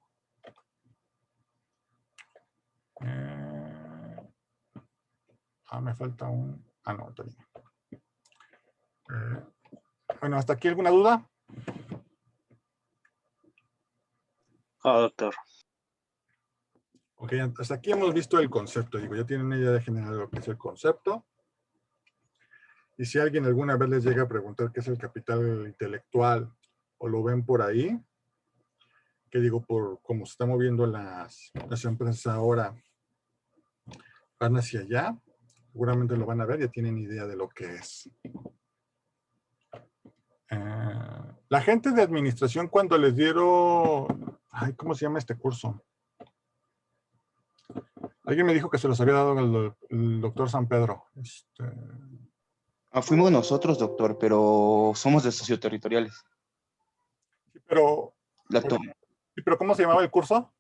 Me falta un... no, está bien. Bueno, ¿hasta aquí alguna duda? Doctor. Ok, hasta aquí hemos visto el concepto. Digo, ya tienen una idea de general de lo que es el concepto. Y si alguien alguna vez les llega a preguntar qué es el capital intelectual o lo ven por ahí, que digo, por cómo se están moviendo las empresas ahora, van hacia allá, seguramente lo van a ver, ya tienen idea de lo que es. La gente de administración cuando les dieron, ¿cómo se llama este curso? Alguien me dijo que se los había dado el doctor San Pedro. Fuimos nosotros, doctor, pero somos de socioterritoriales. Sí, pero, La to- sí, pero ¿cómo se llamaba el curso?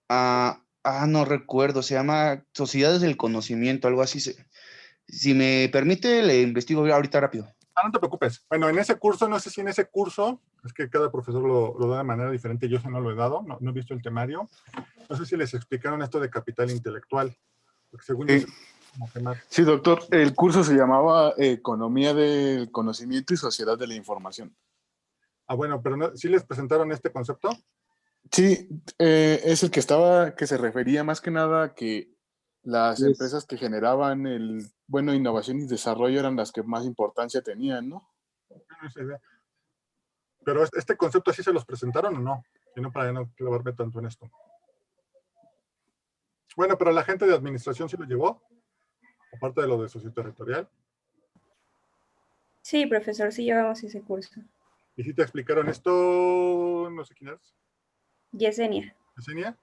no recuerdo, se llama Sociedades del Conocimiento, algo así. Si me permite, le investigo ahorita rápido. No te preocupes. Bueno, en ese curso, no sé si en ese curso, es que cada profesor lo da de manera diferente, yo ese no lo he dado, no he visto el temario. No sé si les explicaron esto de capital intelectual, porque según yo, como quemar. Sí, doctor, el curso se llamaba Economía del Conocimiento y Sociedad de la Información. Bueno, pero no, ¿sí les presentaron este concepto? Sí, es el que se refería más que nada a que las empresas que generaban innovación y desarrollo eran las que más importancia tenían, ¿no? No sé, pero este concepto sí se los presentaron o no, sino para no clavarme tanto en esto. Bueno, pero la gente de administración sí lo llevó, aparte de lo de socioterritorial. Sí, profesor, sí llevamos ese curso. ¿Y si te explicaron esto? No sé quién es. Yesenia. ¿Yesenia?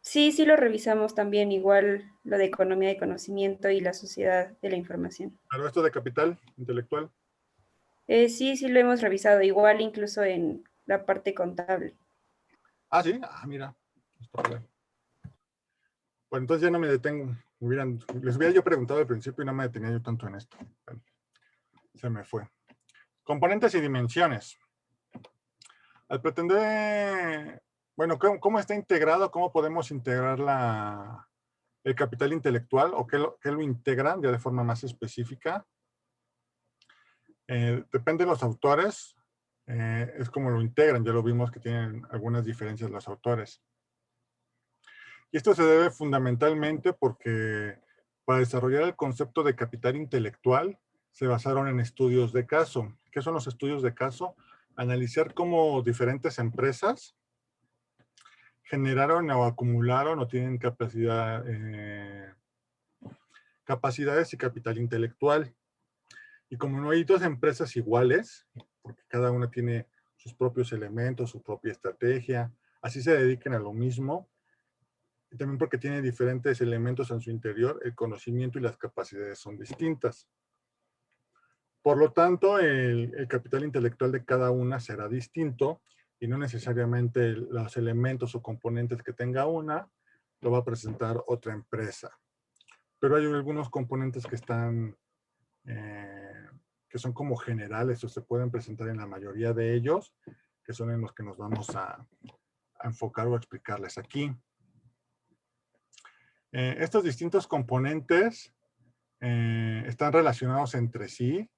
Sí lo revisamos también, igual lo de economía de conocimiento y la sociedad de la información. Pero esto de capital intelectual. Sí lo hemos revisado, igual incluso en la parte contable. Sí. Mira. Está bien. Bueno, entonces ya no me detengo. Les hubiera yo preguntado al principio y no me detenía yo tanto en esto. Bueno, se me fue. Componentes y dimensiones. Al pretender, bueno, ¿cómo está integrado? ¿Cómo podemos integrar el capital intelectual o qué lo integran ya de forma más específica? Depende de los autores, es como lo integran, ya lo vimos que tienen algunas diferencias los autores. Y esto se debe fundamentalmente porque para desarrollar el concepto de capital intelectual se basaron en estudios de caso. ¿Qué son los estudios de caso? Analizar cómo diferentes empresas generaron o acumularon o tienen capacidades y capital intelectual. Y como no hay dos empresas iguales, porque cada una tiene sus propios elementos, su propia estrategia, así se dediquen a lo mismo, y también porque tiene diferentes elementos en su interior, el conocimiento y las capacidades son distintas. Por lo tanto, el capital intelectual de cada una será distinto y no necesariamente los elementos o componentes que tenga una lo va a presentar otra empresa. Pero hay algunos componentes que están, que son como generales o se pueden presentar en la mayoría de ellos, que son en los que nos vamos a enfocar o a explicarles aquí. Estos distintos componentes están relacionados entre sí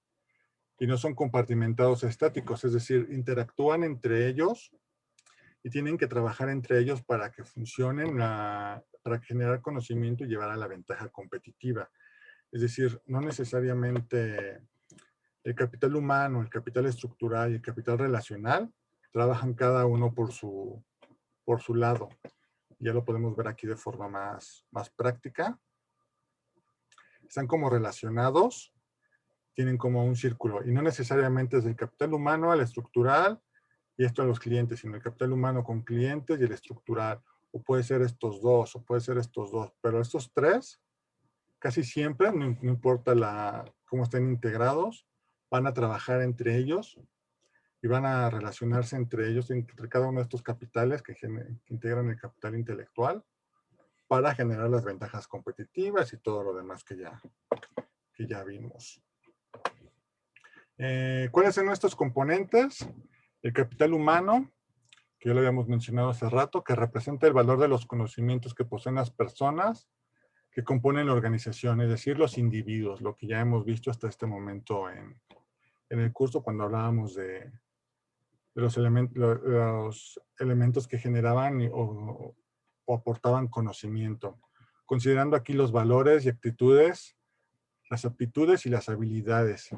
y no son compartimentados estáticos, es decir, interactúan entre ellos y tienen que trabajar entre ellos para que funcionen, para generar conocimiento y llevar a la ventaja competitiva. Es decir, no necesariamente el capital humano, el capital estructural y el capital relacional trabajan cada uno por su lado. Ya lo podemos ver aquí de forma más práctica. Están como relacionados, tienen como un círculo, y no necesariamente es el capital humano, el estructural, y esto a los clientes, sino el capital humano con clientes y el estructural. O puede ser estos dos, o puede ser estos dos, pero estos tres, casi siempre, no importa cómo estén integrados, van a trabajar entre ellos y van a relacionarse entre ellos, entre cada uno de estos capitales que integran el capital intelectual, para generar las ventajas competitivas y todo lo demás que ya vimos. ¿Cuáles son nuestros componentes? El capital humano, que ya lo habíamos mencionado hace rato, que representa el valor de los conocimientos que poseen las personas que componen la organización, es decir, los individuos, lo que ya hemos visto hasta este momento en el curso cuando hablábamos de los elementos que generaban o aportaban conocimiento, considerando aquí los valores y actitudes, las aptitudes y las habilidades.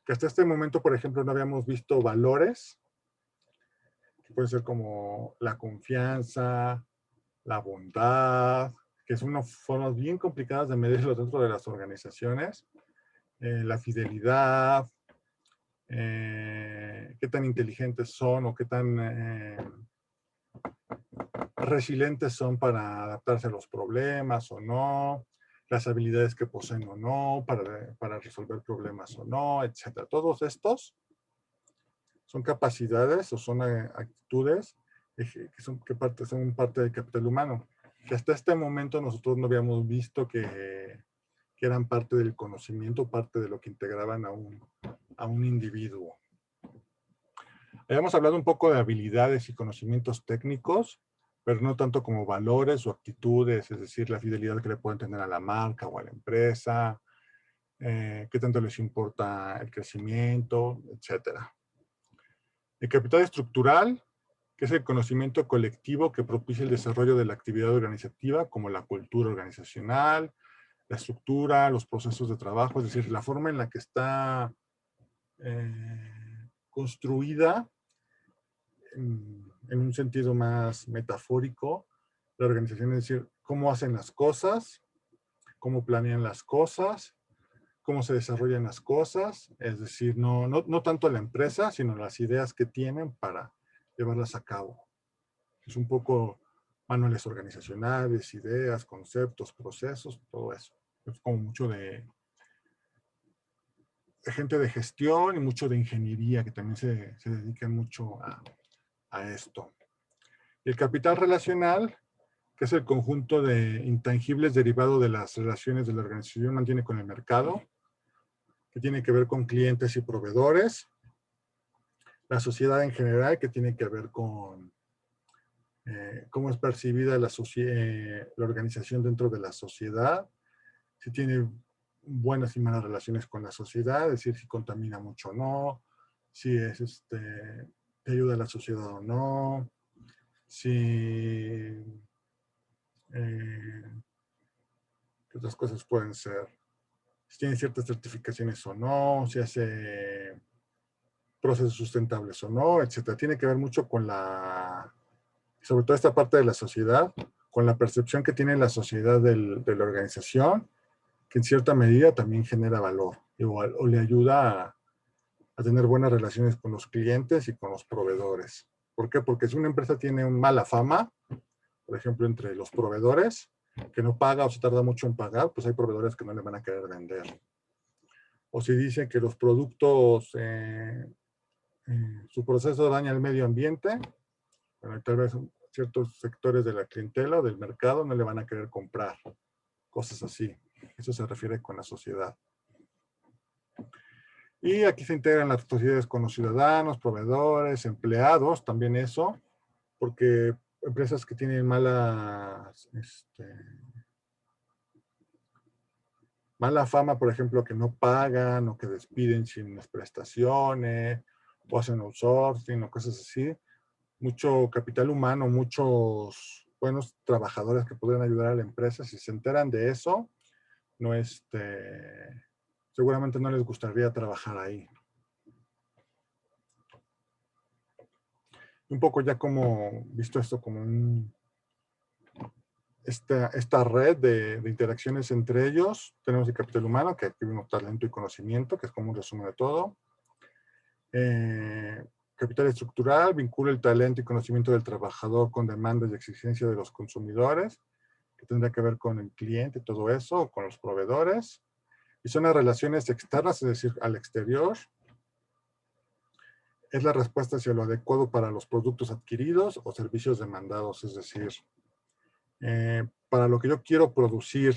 Que hasta este momento, por ejemplo, no habíamos visto valores, que pueden ser como la confianza, la bondad, que son unas formas bien complicadas de medirlo dentro de las organizaciones, la fidelidad, qué tan inteligentes son o qué resilientes son para adaptarse a los problemas o no, las habilidades que poseen o no, para resolver problemas o no, etc. Todos estos son capacidades o son actitudes que son parte del capital humano, que hasta este momento nosotros no habíamos visto que eran parte del conocimiento, parte de lo que integraban a un individuo. Habíamos hablado un poco de habilidades y conocimientos técnicos, pero no tanto como valores o actitudes, es decir, la fidelidad que le pueden tener a la marca o a la empresa, qué tanto les importa el crecimiento, etc. El capital estructural, que es el conocimiento colectivo que propicia el desarrollo de la actividad organizativa, como la cultura organizacional, la estructura, los procesos de trabajo, es decir, la forma en la que está construida, en un sentido más metafórico, la organización, es decir, cómo hacen las cosas, cómo planean las cosas, cómo se desarrollan las cosas, es decir, no tanto la empresa, sino las ideas que tienen para llevarlas a cabo. Es un poco manuales organizacionales, ideas, conceptos, procesos, todo eso. Es como mucho de gente de gestión y mucho de ingeniería que también se dedica mucho a esto. El capital relacional, que es el conjunto de intangibles derivado de las relaciones de la organización mantiene con el mercado, que tiene que ver con clientes y proveedores, la sociedad en general, que tiene que ver con cómo es percibida la organización dentro de la sociedad, si tiene buenas y malas relaciones con la sociedad, es decir, si contamina mucho o no, si te ayuda a la sociedad o no, si ¿qué otras cosas pueden ser? Si tiene ciertas certificaciones o no, si hace procesos sustentables o no, etcétera. Tiene que ver mucho con sobre todo esta parte de la sociedad, con la percepción que tiene la sociedad de la organización, que en cierta medida también genera valor o le ayuda a tener buenas relaciones con los clientes y con los proveedores. ¿Por qué? Porque si una empresa tiene una mala fama, por ejemplo, entre los proveedores, que no paga o se tarda mucho en pagar, pues hay proveedores que no le van a querer vender. O si dicen que los productos, su proceso daña al medio ambiente, bueno, tal vez ciertos sectores de la clientela o del mercado no le van a querer comprar. Cosas así. Eso se refiere con la sociedad. Y aquí se integran las sociedades con los ciudadanos, proveedores, empleados, también eso, porque empresas que tienen mala fama, por ejemplo, que no pagan o que despiden sin las prestaciones o hacen outsourcing o cosas así, mucho capital humano, muchos buenos trabajadores que podrían ayudar a la empresa, si se enteran de eso, no seguramente no les gustaría trabajar ahí. Un poco ya como visto esto como esta red de interacciones entre ellos, tenemos el capital humano, que aquí vimos talento y conocimiento, que es como un resumen de todo. Capital estructural, vincula el talento y conocimiento del trabajador con demandas y exigencias de los consumidores, que tendrá que ver con el cliente, todo eso, con los proveedores. Y son las relaciones externas, es decir, al exterior. Es la respuesta hacia lo adecuado para los productos adquiridos o servicios demandados, es decir, para lo que yo quiero producir,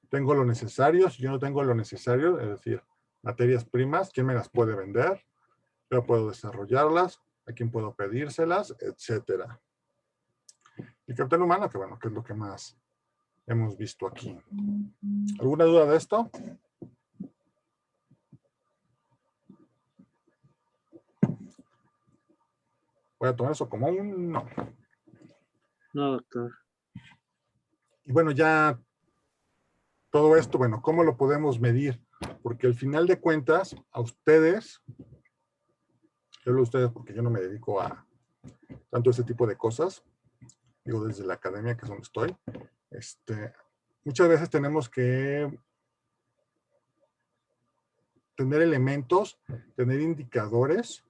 tengo lo necesario. Si yo no tengo lo necesario, es decir, materias primas, ¿quién me las puede vender? Yo puedo desarrollarlas, a quién puedo pedírselas, etcétera. El capital humano, que bueno, que es lo que más hemos visto aquí. ¿Alguna duda de esto? Voy a tomar eso como un no. No, doctor. Y bueno, ya todo esto, bueno, ¿cómo lo podemos medir? Porque al final de cuentas, a ustedes, yo hablo de ustedes porque yo no me dedico a tanto ese tipo de cosas, digo desde la academia, que es donde estoy, muchas veces tenemos que tener elementos, tener indicadores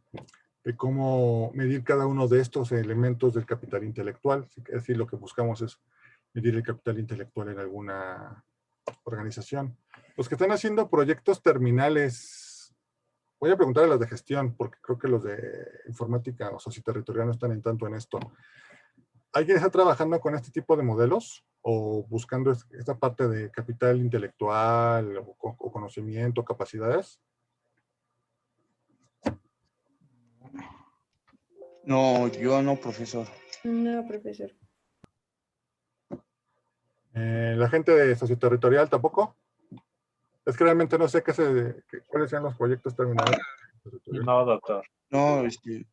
de cómo medir cada uno de estos elementos del capital intelectual. Es decir, lo que buscamos es medir el capital intelectual en alguna organización. Los que están haciendo proyectos terminales, voy a preguntar a los de gestión, porque creo que los de informática o socioterritorial no están en tanto en esto. ¿Alguien está trabajando con este tipo de modelos o buscando esta parte de capital intelectual o conocimiento, capacidades? No, yo no, profesor. No, profesor. ¿La gente de socioterritorial tampoco? Es que realmente no sé cuáles sean los proyectos terminales. No, doctor. No,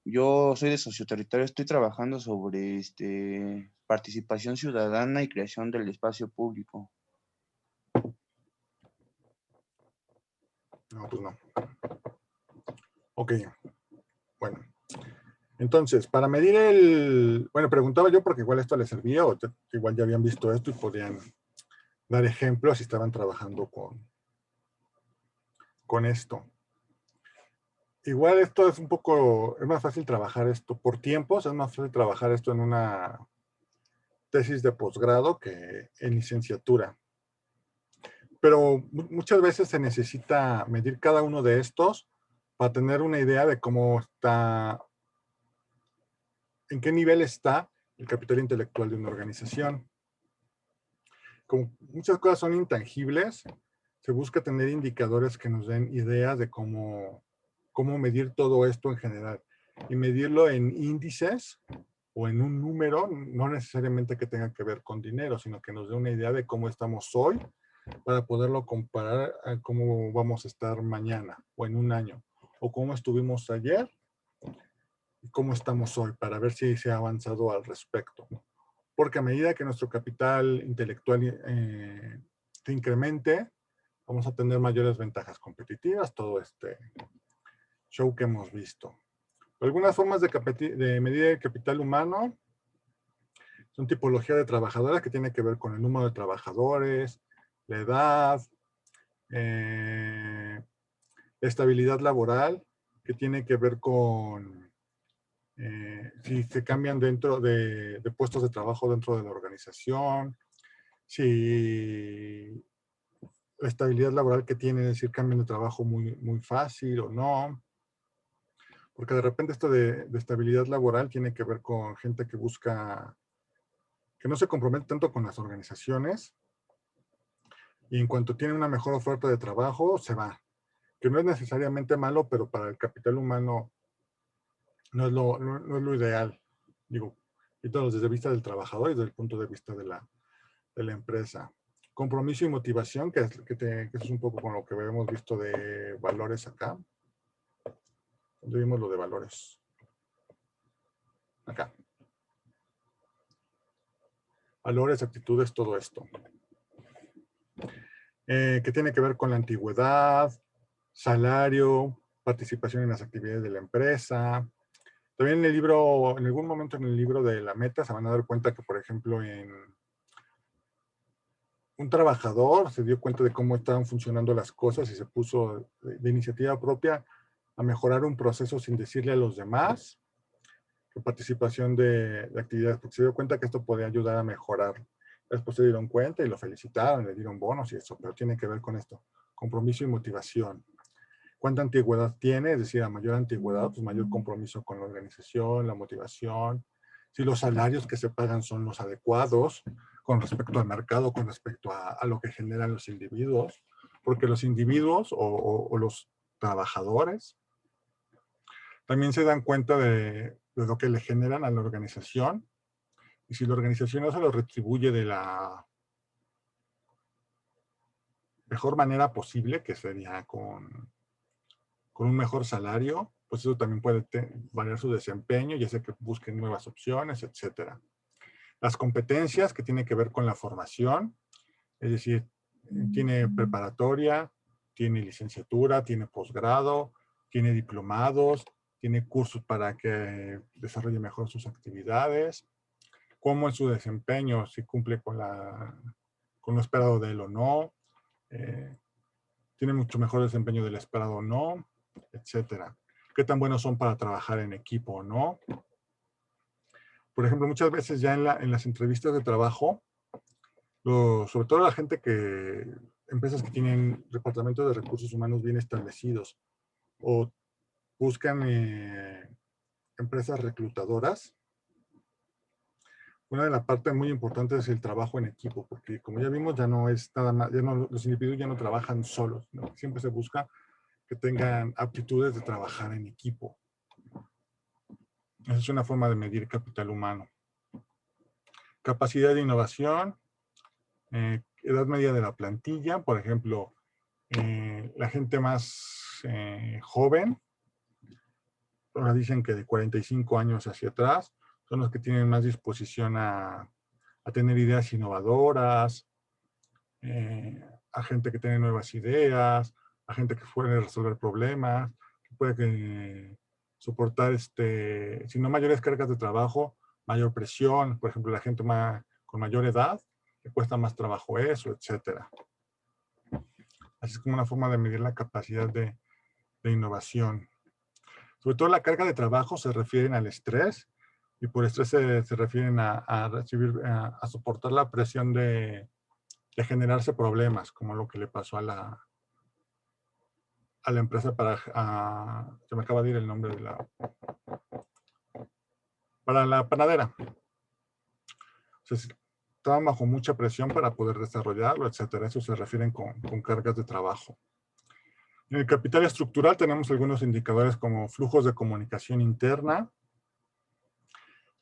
yo soy de socioterritorio, estoy trabajando sobre participación ciudadana y creación del espacio público. No, pues no. Ok. Bueno. Entonces, para medir bueno, preguntaba yo porque igual esto les servía, o igual ya habían visto esto y podían dar ejemplos si estaban trabajando con esto. Igual esto es es más fácil trabajar esto por tiempos, es más fácil trabajar esto en una tesis de posgrado que en licenciatura. Pero muchas veces se necesita medir cada uno de estos para tener una idea de cómo está, en qué nivel está el capital intelectual de una organización. Como muchas cosas son intangibles, se busca tener indicadores que nos den ideas de cómo medir todo esto en general. Y medirlo en índices o en un número, no necesariamente que tenga que ver con dinero, sino que nos dé una idea de cómo estamos hoy para poderlo comparar a cómo vamos a estar mañana o en un año, o cómo estuvimos ayer y cómo estamos hoy, para ver si se ha avanzado al respecto. Porque a medida que nuestro capital intelectual se incremente, vamos a tener mayores ventajas competitivas, todo este show que hemos visto. Algunas formas de medir el capital humano son tipología de trabajadores, que tiene que ver con el número de trabajadores, la edad, estabilidad laboral, que tiene que ver con si se cambian dentro de puestos de trabajo dentro de la organización, si la estabilidad laboral que tiene, es decir, cambian de trabajo muy, muy fácil o no. Porque de repente esto de estabilidad laboral tiene que ver con gente que busca, que no se compromete tanto con las organizaciones y en cuanto tiene una mejor oferta de trabajo, se va. Que no es necesariamente malo, pero para el capital humano no es lo ideal. Digo, desde el vista del trabajador y desde el punto de vista de la empresa. Compromiso y motivación, que es un poco con lo que hemos visto de valores acá. ¿Dónde vimos lo de valores? Acá. Valores, actitudes, todo esto. Que tiene que ver con la antigüedad, salario, participación en las actividades de la empresa. También en el libro, en algún momento en el libro de la meta, se van a dar cuenta que, por ejemplo, un trabajador se dio cuenta de cómo estaban funcionando las cosas y se puso de iniciativa propia a mejorar un proceso sin decirle a los demás, con participación de actividades, porque se dio cuenta que esto podía ayudar a mejorar. Después se dieron cuenta y lo felicitaron, le dieron bonos y eso, pero tiene que ver con esto, compromiso y motivación. ¿Cuánta antigüedad tiene? Es decir, a mayor antigüedad, pues mayor compromiso con la organización, la motivación. Si los salarios que se pagan son los adecuados con respecto al mercado, con respecto a lo que generan los individuos, porque los individuos o los trabajadores también se dan cuenta de lo que le generan a la organización, y si la organización no se lo retribuye de la mejor manera posible, que sería con un mejor salario, pues eso también puede variar su desempeño, ya sea que busquen nuevas opciones, etc. Las competencias, que tienen que ver con la formación, es decir, tiene preparatoria, tiene licenciatura, tiene posgrado, tiene diplomados, tiene cursos para que desarrolle mejor sus actividades, cómo es su desempeño, si cumple con lo esperado de él o no, tiene mucho mejor desempeño del esperado o no, etcétera. qué tan buenos son para trabajar en equipo, ¿no? Por ejemplo, muchas veces ya en las entrevistas de trabajo, sobre todo la gente empresas que tienen departamentos de recursos humanos bien establecidos o buscan empresas reclutadoras, una de las partes muy importantes es el trabajo en equipo, porque como ya vimos, ya no es nada más, los individuos ya no trabajan solos, ¿no? Siempre se busca que tengan aptitudes de trabajar en equipo. Esa es una forma de medir capital humano. Capacidad de innovación, edad media de la plantilla, por ejemplo, la gente más joven, ahora dicen que de 45 años hacia atrás, son los que tienen más disposición a tener ideas innovadoras, a gente que tiene nuevas ideas, a gente que puede resolver problemas, que puede soportar, si no mayores cargas de trabajo, mayor presión. Por ejemplo, la gente con mayor edad, le cuesta más trabajo eso, etcétera. Así es como una forma de medir la capacidad de innovación. Sobre todo la carga de trabajo se refieren al estrés, y por estrés se refieren a soportar la presión de generarse problemas, como lo que le pasó a la empresa se me acaba de ir el nombre para la panadera. Entonces, estaban bajo mucha presión para poder desarrollarlo, etcétera. Eso se refieren con cargas de trabajo. En el capital estructural tenemos algunos indicadores como flujos de comunicación interna.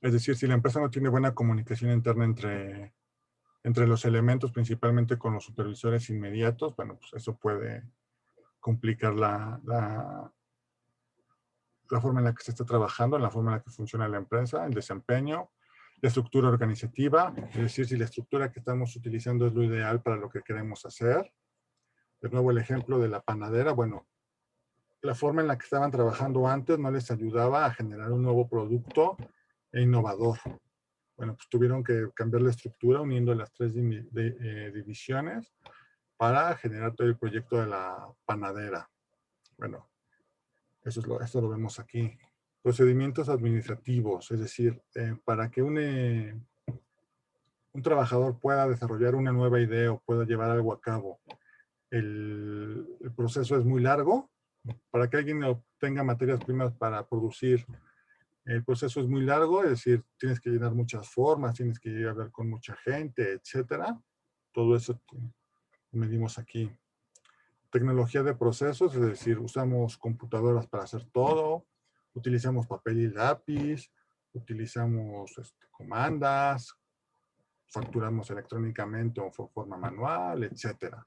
Es decir, si la empresa no tiene buena comunicación interna entre los elementos, principalmente con los supervisores inmediatos, bueno, pues eso puede complicar la forma en la que se está trabajando, la forma en la que funciona la empresa, el desempeño, la estructura organizativa, es decir, si la estructura que estamos utilizando es lo ideal para lo que queremos hacer. De nuevo, el ejemplo de la panadera, bueno, la forma en la que estaban trabajando antes no les ayudaba a generar un nuevo producto innovador. Bueno, pues tuvieron que cambiar la estructura uniendo las 3 divisiones para generar todo el proyecto de la panadera. Bueno, esto lo vemos aquí. Procedimientos administrativos, es decir, para que un trabajador pueda desarrollar una nueva idea o pueda llevar algo a cabo, el proceso es muy largo. Para que alguien obtenga materias primas para producir, el proceso es muy largo, es decir, tienes que llenar muchas formas, tienes que ir a hablar con mucha gente, etcétera. Todo eso medimos aquí. Tecnología de procesos, es decir, usamos computadoras para hacer todo, utilizamos papel y lápiz, utilizamos comandas, facturamos electrónicamente o de forma manual, etcétera.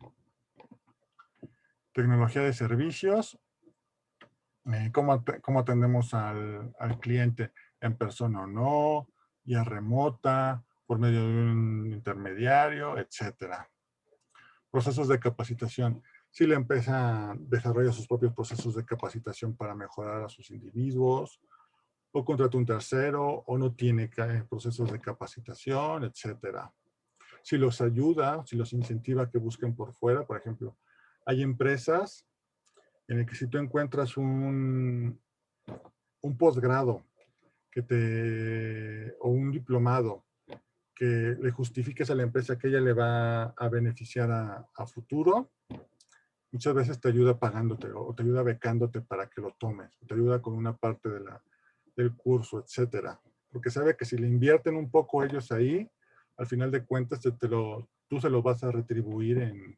Tecnología de servicios, cómo atendemos al cliente en persona o no, vía remota, por medio de un intermediario, etcétera. Procesos de capacitación. Si la empresa desarrolla sus propios procesos de capacitación para mejorar a sus individuos, o contrata un tercero, o no tiene procesos de capacitación, etcétera. Si los ayuda, si los incentiva a que busquen por fuera, por ejemplo, hay empresas en el que si tú encuentras un posgrado o un diplomado que le justifiques a la empresa que ella le va a beneficiar a futuro, muchas veces te ayuda pagándote o te ayuda becándote para que lo tomes, te ayuda con una parte del curso, etcétera. Porque sabe que si le invierten un poco ellos ahí, al final de cuentas tú se lo vas a retribuir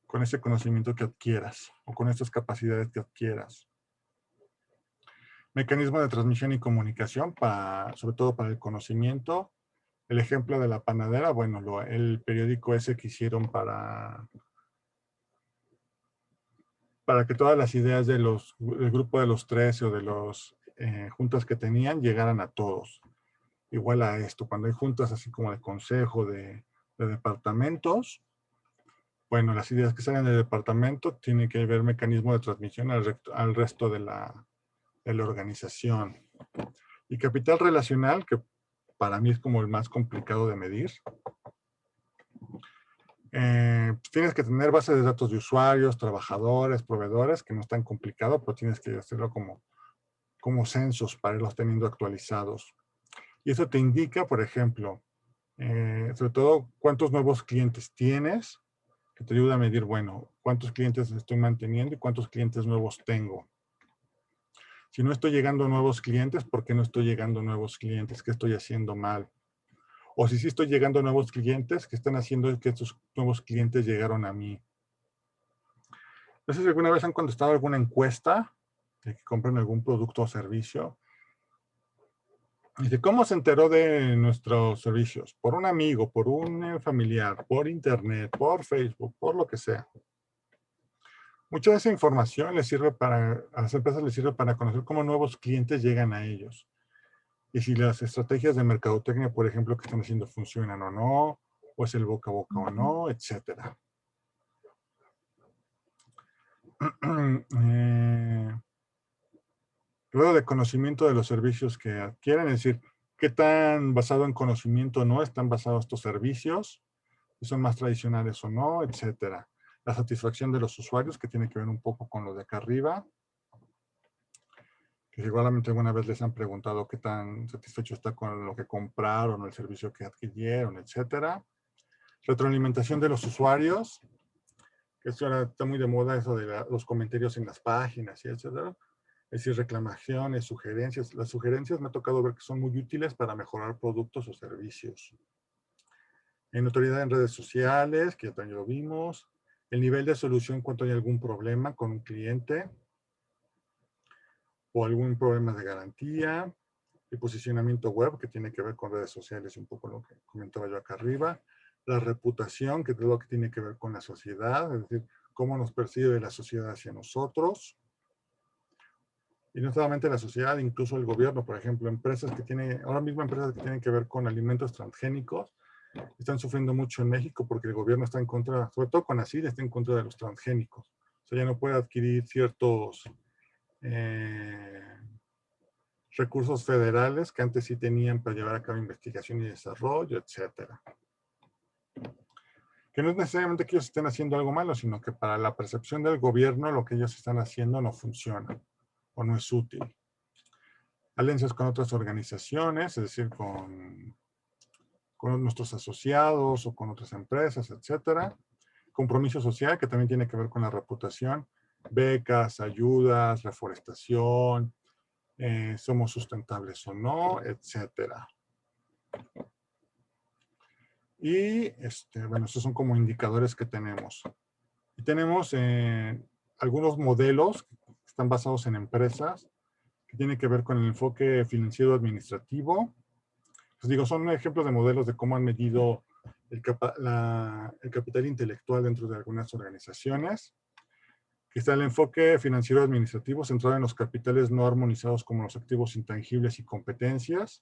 con ese conocimiento que adquieras o con esas capacidades que adquieras. Mecanismo de transmisión y comunicación, sobre todo para el conocimiento. El ejemplo de la panadera, bueno, el periódico ese que hicieron para que todas las ideas del grupo de los 13 o de los juntas que tenían llegaran a todos. Igual a esto, cuando hay juntas así como de consejo, de departamentos, bueno, las ideas que salen del departamento tienen que haber mecanismo de transmisión al resto de la organización. Y capital relacional, que para mí es como el más complicado de medir. Pues tienes que tener bases de datos de usuarios, trabajadores, proveedores, que no es tan complicado, pero tienes que hacerlo como censos para irlos teniendo actualizados. Y eso te indica, por ejemplo, sobre todo cuántos nuevos clientes tienes, que te ayuda a medir, bueno, cuántos clientes estoy manteniendo y cuántos clientes nuevos tengo. Si no estoy llegando a nuevos clientes, ¿por qué no estoy llegando a nuevos clientes? ¿Qué estoy haciendo mal? O si sí estoy llegando a nuevos clientes, ¿qué están haciendo que estos nuevos clientes llegaron a mí? Entonces, ¿alguna vez han contestado alguna encuesta de que compran algún producto o servicio? Dice, ¿cómo se enteró de nuestros servicios? Por un amigo, por un familiar, por internet, por Facebook, por lo que sea. Mucha de esa información les sirve a las empresas les sirve para conocer cómo nuevos clientes llegan a ellos. Y si las estrategias de mercadotecnia, por ejemplo, que están haciendo funcionan o no, o es el boca a boca o no, etcétera. Luego de conocimiento de los servicios que adquieren, es decir, qué tan basado en conocimiento no están basados estos servicios, si son más tradicionales o no, etcétera. La satisfacción de los usuarios, que tiene que ver un poco con lo de acá arriba, que seguramente alguna vez les han preguntado qué tan satisfecho está con lo que compraron o el servicio que adquirieron, etcétera. Retroalimentación de los usuarios, que eso ahora está muy de moda, eso de los comentarios en las páginas, y etcétera. Es decir, reclamaciones, sugerencias. Las sugerencias me ha tocado ver que son muy útiles para mejorar productos o servicios. En notoriedad en redes sociales, que ya también lo vimos. El nivel de solución cuando hay algún problema con un cliente o algún problema de garantía. El posicionamiento web, que tiene que ver con redes sociales, un poco lo que comentaba yo acá arriba. La reputación, que es lo que tiene que ver con la sociedad, es decir, cómo nos percibe la sociedad hacia nosotros. Y no solamente la sociedad, incluso el gobierno, por ejemplo, ahora mismo empresas que tienen que ver con alimentos transgénicos, están sufriendo mucho en México porque el gobierno está en contra, sobre todo con ACID, está en contra de los transgénicos. O sea, ya no puede adquirir ciertos recursos federales que antes sí tenían para llevar a cabo investigación y desarrollo, etcétera. Que no es necesariamente que ellos estén haciendo algo malo, sino que para la percepción del gobierno lo que ellos están haciendo no funciona o no es útil. Alianzas con otras organizaciones, es decir, con nuestros asociados o con otras empresas, etcétera. Compromiso social, que también tiene que ver con la reputación. Becas, ayudas, reforestación, somos sustentables o no, etcétera. Y, bueno, estos son como indicadores que tenemos. Y tenemos algunos modelos que están basados en empresas, que tienen que ver con el enfoque financiero administrativo. Pues digo, son ejemplos de modelos de cómo han medido el capital intelectual dentro de algunas organizaciones. Que está el enfoque financiero administrativo centrado en los capitales no armonizados como los activos intangibles y competencias.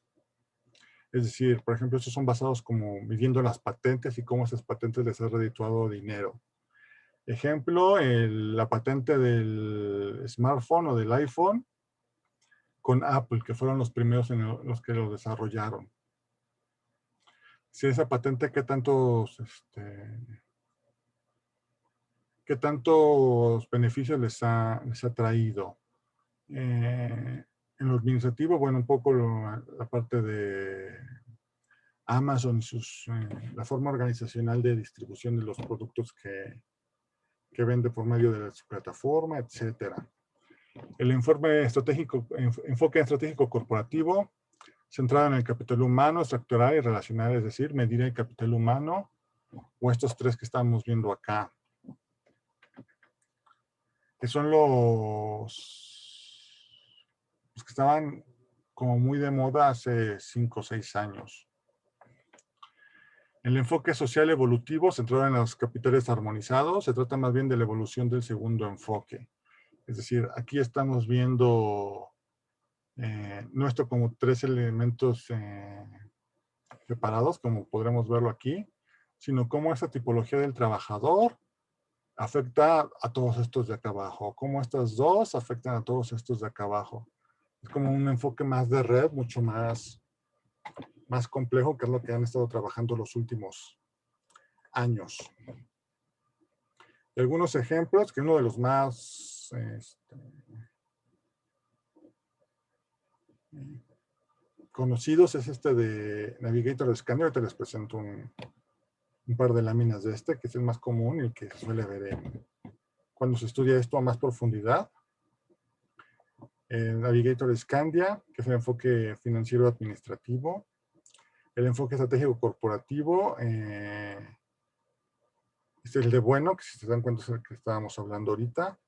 Es decir, por ejemplo, estos son basados como midiendo las patentes y cómo esas patentes les han redituado dinero. Ejemplo, la patente del smartphone o del iPhone con Apple, que fueron los primeros en los que lo desarrollaron. Si esa patente, ¿qué tantos beneficios les ha traído? En lo administrativo, bueno, un poco la parte de Amazon y la forma organizacional de distribución de los productos que vende por medio de su plataforma, etcétera. El enfoque estratégico corporativo, centrado en el capital humano, estructural y relacional, es decir, medir el capital humano, o estos tres que estamos viendo acá, que son los que estaban como muy de moda hace 5 o 6 años. El enfoque social evolutivo, centrado en los capitales armonizados, se trata más bien de la evolución del segundo enfoque. Es decir, aquí estamos viendo no esto como 3 elementos separados, como podremos verlo aquí, sino cómo esa tipología del trabajador afecta a todos estos de acá abajo, cómo estas dos afectan a todos estos de acá abajo. Es como un enfoque más de red, mucho más complejo, que es lo que han estado trabajando los últimos años. Y algunos ejemplos, que uno de los más conocidos es este de Navigator Scanner. Ahorita les presento un par de láminas de este, que es el más común y el que se suele ver cuando se estudia esto a más profundidad. El Navigator Scandia, que es el enfoque financiero administrativo. El enfoque estratégico corporativo, este es el de Bueno, que si se dan cuenta es el que estábamos hablando ahorita.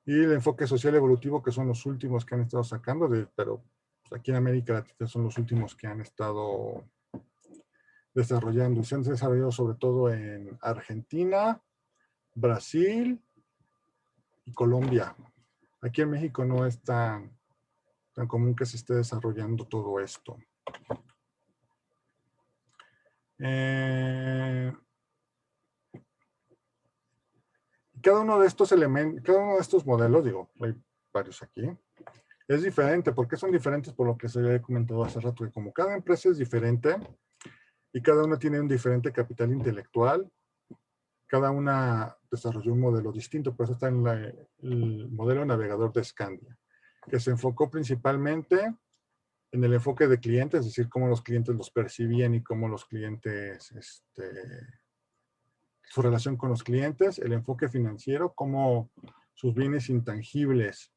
Y el enfoque social evolutivo, que son los últimos que han estado sacando, pero pues, aquí en América Latina son los últimos que han estado desarrollando. Y se han desarrollado sobre todo en Argentina, Brasil y Colombia. Aquí en México no es tan común que se esté desarrollando todo esto. Cada uno de estos elementos, cada uno de estos modelos, digo, hay varios aquí, es diferente. ¿Por qué son diferentes? Por lo que se había comentado hace rato, que como cada empresa es diferente y cada una tiene un diferente capital intelectual, cada una desarrolló un modelo distinto. Por eso está en el modelo navegador de Scandia, que se enfocó principalmente en el enfoque de clientes, es decir, cómo los clientes los percibían y cómo los clientes, su relación con los clientes, el enfoque financiero, cómo sus bienes intangibles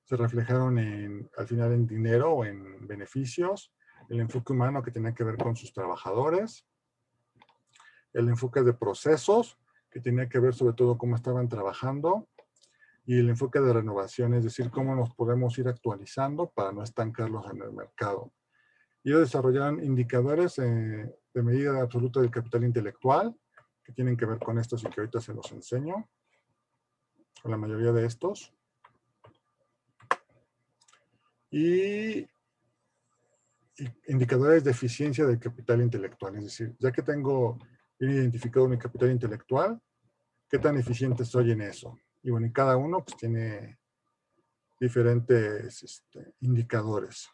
se reflejaron al final en dinero o en beneficios, el enfoque humano que tenía que ver con sus trabajadores, el enfoque de procesos, que tenía que ver sobre todo cómo estaban trabajando, y el enfoque de renovación, es decir, cómo nos podemos ir actualizando para no estancarlos en el mercado. Y ellos desarrollaron indicadores de medida absoluta del capital intelectual, que tienen que ver con estos y que ahorita se los enseño, con la mayoría de estos. Y indicadores de eficiencia del capital intelectual, es decir, ya que tengo bien identificado mi capital intelectual, ¿qué tan eficiente soy en eso? Y bueno, y cada uno pues tiene diferentes indicadores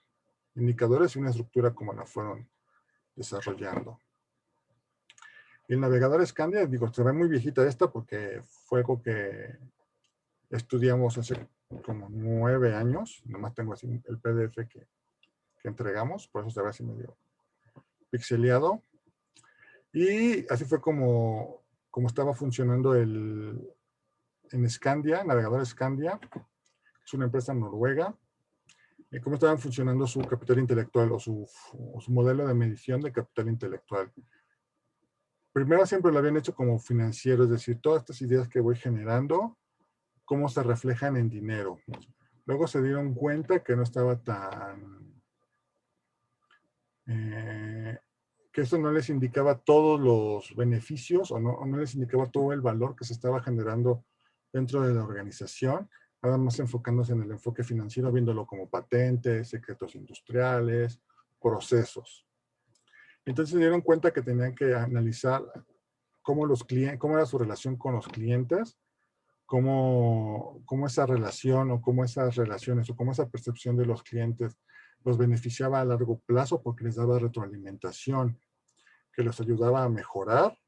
y una estructura como la fueron desarrollando. El navegador Scandia, digo, se ve muy viejita esta porque fue algo que estudiamos hace como 9 años, nomás tengo así el PDF que entregamos, por eso se ve así medio pixeleado. Y así fue como estaba funcionando en Scandia, navegador Scandia, es una empresa noruega, y cómo estaban funcionando su capital intelectual o su modelo de medición de capital intelectual. Primero siempre lo habían hecho como financiero, es decir, todas estas ideas que voy generando, cómo se reflejan en dinero. Luego se dieron cuenta que no estaba tan... que eso no les indicaba todos los beneficios o no les indicaba todo el valor que se estaba generando dentro de la organización, nada más enfocándose en el enfoque financiero, viéndolo como patentes, secretos industriales, procesos. Entonces se dieron cuenta que tenían que analizar cómo era su relación con los clientes, cómo esa relación o cómo esas relaciones o cómo esa percepción de los clientes los beneficiaba a largo plazo porque les daba retroalimentación, que los ayudaba a mejorar.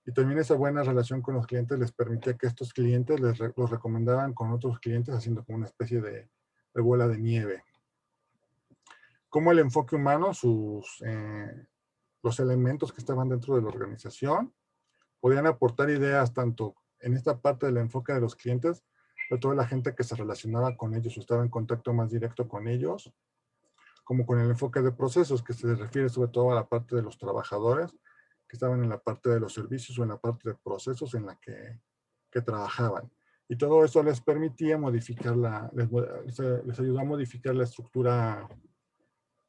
Y también esa buena relación con los clientes les permitía que estos clientes los recomendaban con otros clientes, haciendo como una especie de bola de nieve. Como el enfoque humano, los elementos que estaban dentro de la organización, podían aportar ideas tanto en esta parte del enfoque de los clientes, de toda la gente que se relacionaba con ellos o estaba en contacto más directo con ellos, como con el enfoque de procesos, que se refiere sobre todo a la parte de los trabajadores, que estaban en la parte de los servicios o en la parte de procesos en la que trabajaban. Y todo eso les permitía modificar les ayudó a modificar la estructura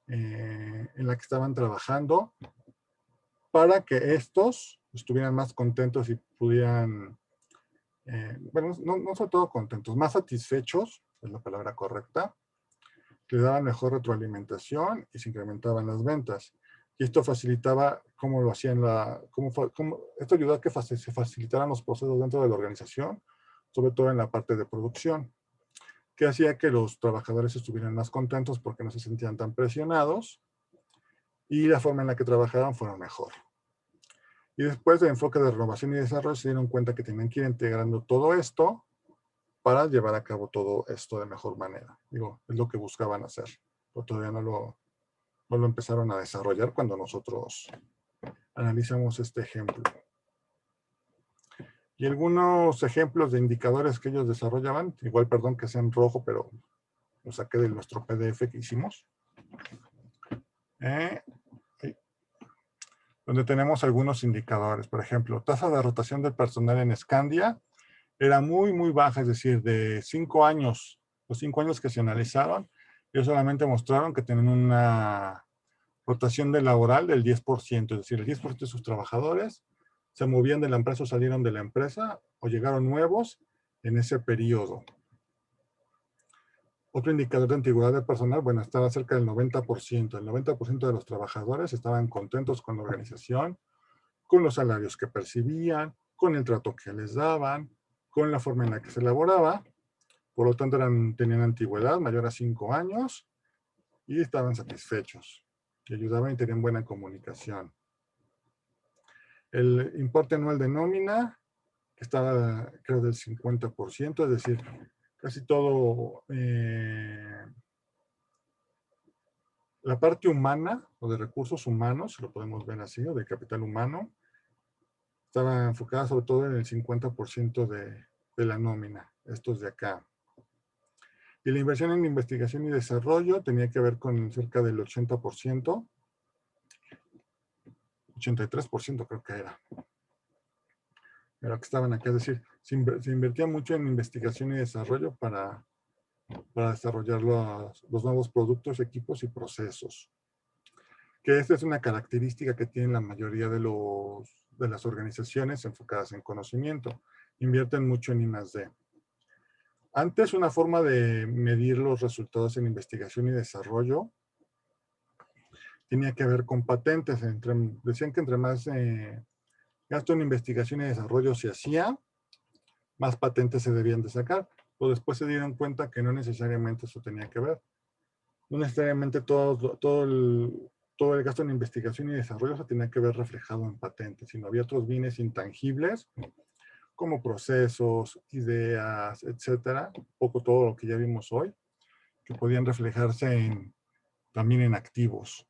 en la que estaban trabajando para que estos estuvieran más contentos y pudieran, bueno, no sobre todo contentos, más satisfechos, es la palabra correcta, que le daban mejor retroalimentación y se incrementaban las ventas. Y esto facilitaba cómo lo hacían esto ayudó a que se facilitaran los procesos dentro de la organización, sobre todo en la parte de producción, que hacía que los trabajadores estuvieran más contentos porque no se sentían tan presionados y la forma en la que trabajaban fueron mejor. Y después del enfoque de renovación y desarrollo se dieron cuenta que tenían que ir integrando todo esto para llevar a cabo todo esto de mejor manera. Digo, es lo que buscaban hacer, pero todavía no lo empezaron a desarrollar cuando nosotros analizamos este ejemplo. Y algunos ejemplos de indicadores que ellos desarrollaban, igual perdón que sea en rojo, pero lo saqué de nuestro PDF que hicimos. Donde tenemos algunos indicadores. Por ejemplo, tasa de rotación del personal en Scandia era muy, muy baja, es decir, de 5 años, los 5 años que se analizaron, ellos solamente mostraron que tienen una rotación de laboral del 10%, es decir, el 10% de sus trabajadores se movían de la empresa o salieron de la empresa o llegaron nuevos en ese periodo. Otro indicador de antigüedad del personal, bueno, estaba cerca del 90%. El 90% de los trabajadores estaban contentos con la organización, con los salarios que percibían, con el trato que les daban, con la forma en la que se elaboraba. Por lo tanto, tenían antigüedad mayor a 5 años y estaban satisfechos. Y ayudaban y tenían buena comunicación. El importe anual de nómina, que estaba creo del 50%, es decir, casi todo, la parte humana o de recursos humanos, lo podemos ver así, o de capital humano, estaba enfocada sobre todo en el 50% de la nómina, estos de acá. Y la inversión en investigación y desarrollo tenía que ver con cerca del 80%, 83% creo que era. Pero que estaban acá, es decir, se invertía mucho en investigación y desarrollo para desarrollar los nuevos productos, equipos y procesos. Que esta es una característica que tienen la mayoría de las organizaciones enfocadas en conocimiento. Invierten mucho en I+D. Antes, una forma de medir los resultados en investigación y desarrollo tenía que ver con patentes. Decían que entre más gasto en investigación y desarrollo se hacía, más patentes se debían de sacar. Pero después se dieron cuenta que no necesariamente eso tenía que ver. No necesariamente todo el gasto en investigación y desarrollo se tenía que ver reflejado en patentes, sino había otros bienes intangibles como procesos, ideas, etcétera, un poco todo lo que ya vimos hoy, que podían reflejarse también en activos.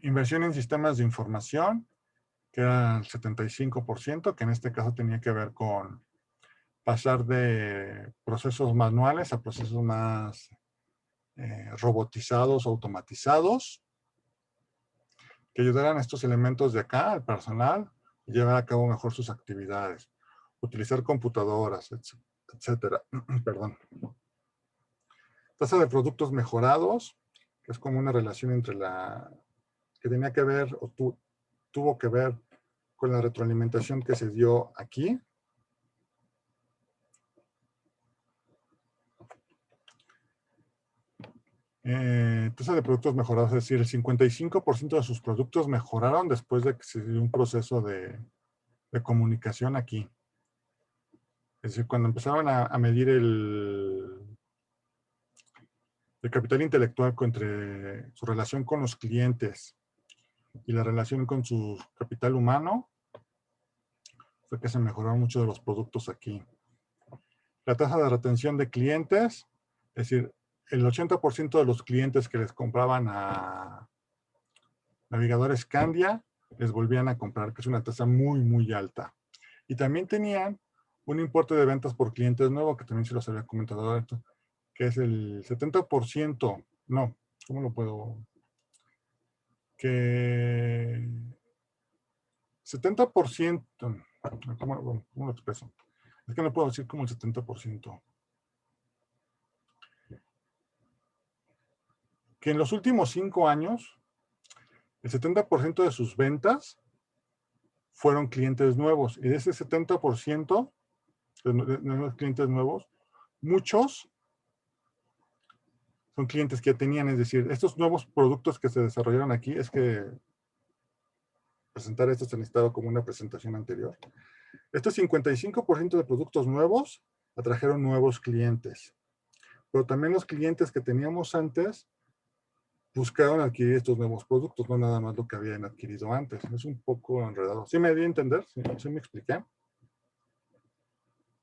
Inversión en sistemas de información, que era el 75%, que en este caso tenía que ver con pasar de procesos manuales a procesos más robotizados, automatizados, que ayudaran a estos elementos de acá, al personal, y llevar a cabo mejor sus actividades. Utilizar computadoras, etcétera. Perdón. Tasa de productos mejorados, que es como una relación entre que tenía que ver o tuvo que ver con la retroalimentación que se dio aquí. Tasa de productos mejorados, es decir, el 55% de sus productos mejoraron después de que se dio un proceso de comunicación aquí. Es decir, cuando empezaban a medir el capital intelectual entre su relación con los clientes y la relación con su capital humano, fue que se mejoraron mucho de los productos aquí. La tasa de retención de clientes, es decir, el 80% de los clientes que les compraban a navegadores Scandia, les volvían a comprar, que es una tasa muy, muy alta. Y también tenían un importe de ventas por clientes nuevo, que también se los había comentado esto, que es el 70%, no, ¿cómo lo puedo? Que 70%, ¿cómo lo expreso? Es que no puedo decir como el 70%. Que en los últimos 5 años, el 70% de sus ventas fueron clientes nuevos. Y de ese 70% de nuevos clientes nuevos, muchos son clientes que ya tenían. Es decir, estos nuevos productos que se desarrollaron aquí, es que presentar esto se necesitaba como una presentación anterior. Estos 55% de productos nuevos atrajeron nuevos clientes. Pero también los clientes que teníamos antes buscaron adquirir estos nuevos productos, no nada más lo que habían adquirido antes. Es un poco enredado. ¿Sí me di a entender? ¿Sí me expliqué?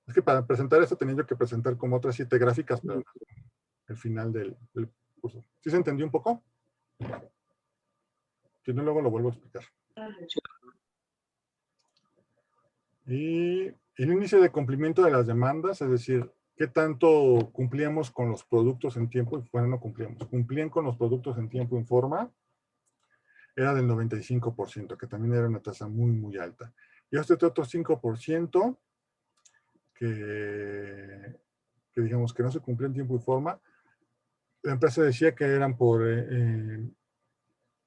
Es que para presentar esto tenía yo que presentar como otras 7 gráficas, pero al final del curso. ¿Sí se entendió un poco? Si no, luego lo vuelvo a explicar. Y el índice de cumplimiento de las demandas, es decir, qué tanto cumplíamos con los productos en tiempo y bueno, no cumplíamos. Cumplían con los productos en tiempo y en forma, era del 95%, que también era una tasa muy, muy alta. Y este otro 5% que digamos que no se cumplía en tiempo y forma, la empresa decía que eran por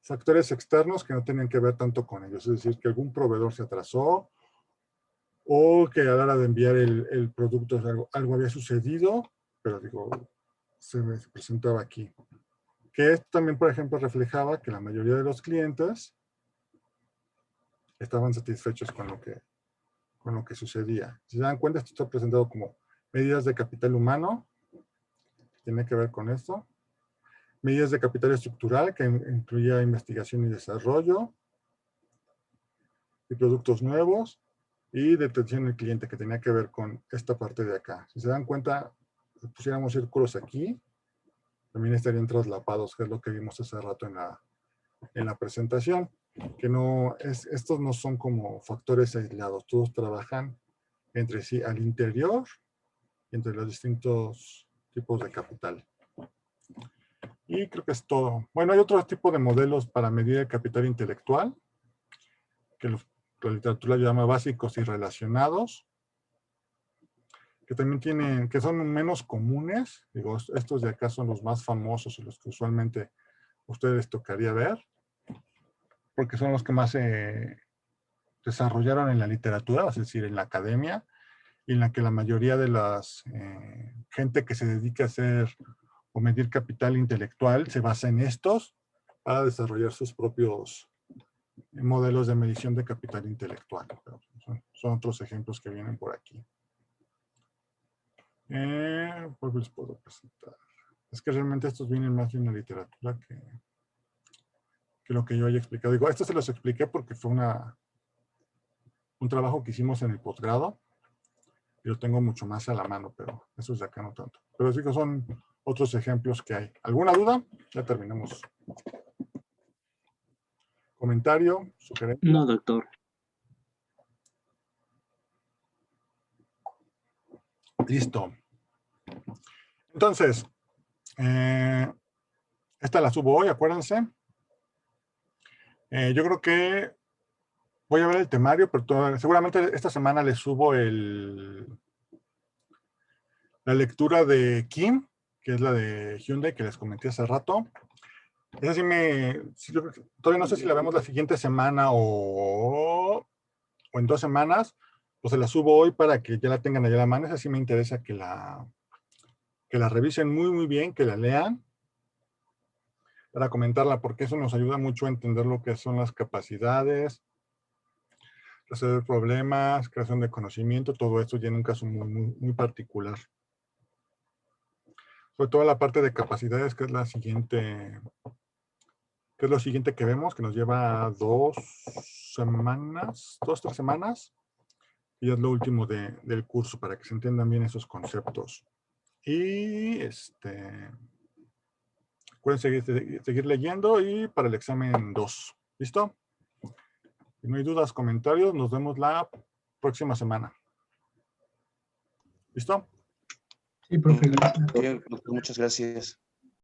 factores externos que no tenían que ver tanto con ellos. Es decir, que algún proveedor se atrasó o que a la hora de enviar el producto algo había sucedido, pero digo, se presentaba aquí. Que esto también, por ejemplo, reflejaba que la mayoría de los clientes estaban satisfechos con lo que sucedía. Si se dan cuenta, esto está presentado como medidas de capital humano, tiene que ver con esto. Medidas de capital estructural, que incluía investigación y desarrollo, y productos nuevos, y detención del cliente, que tenía que ver con esta parte de acá. Si se dan cuenta, si pusiéramos círculos aquí, también estarían traslapados, que es lo que vimos hace rato en la presentación, que estos no son como factores aislados, todos trabajan entre sí al interior, entre los distintos tipos de capital. Y creo que es todo. Bueno, hay otro tipo de modelos para medir el capital intelectual, que la literatura llama básicos y relacionados, que también que son menos comunes. Digo, estos de acá son los más famosos y los que usualmente a ustedes les tocaría ver, porque son los que más se desarrollaron en la literatura, es decir, en la academia, y en la que la mayoría de las gente que se dedica a hacer o medir capital intelectual se basa en estos para desarrollar sus propios modelos de medición de capital intelectual. Pero son otros ejemplos que vienen por aquí. ¿Cuál les puedo presentar? Es que realmente estos vienen más de una literatura que lo que yo haya explicado. Digo, esto se los expliqué porque fue un trabajo que hicimos en el posgrado. Y lo tengo mucho más a la mano, pero esos de acá no tanto. Pero sí que son otros ejemplos que hay. ¿Alguna duda? Ya terminamos. ¿Comentario? ¿Sugerencia? No, doctor. Listo. Entonces, esta la subo hoy, acuérdense. Yo creo que voy a ver el temario, pero seguramente esta semana les subo la lectura de Kim, que es la de Hyundai, que les comenté hace rato. Esa todavía no sé si la vemos la siguiente semana o en 2 semanas, pues se la subo hoy para que ya la tengan allá a la mano. Esa sí me interesa que la revisen muy, muy bien, que la lean, para comentarla, porque eso nos ayuda mucho a entender lo que son las capacidades, resolver problemas, creación de conocimiento, todo esto ya en un caso muy, muy, muy particular. Sobre todo la parte de capacidades, que es lo siguiente que vemos, que nos lleva 2 semanas, 2-3 semanas, y es lo último del curso, para que se entiendan bien esos conceptos. Y pueden seguir leyendo y para el examen 2. ¿Listo? Si no hay dudas, comentarios, nos vemos la próxima semana. ¿Listo? Sí, profe, gracias. Bien, doctor, muchas gracias.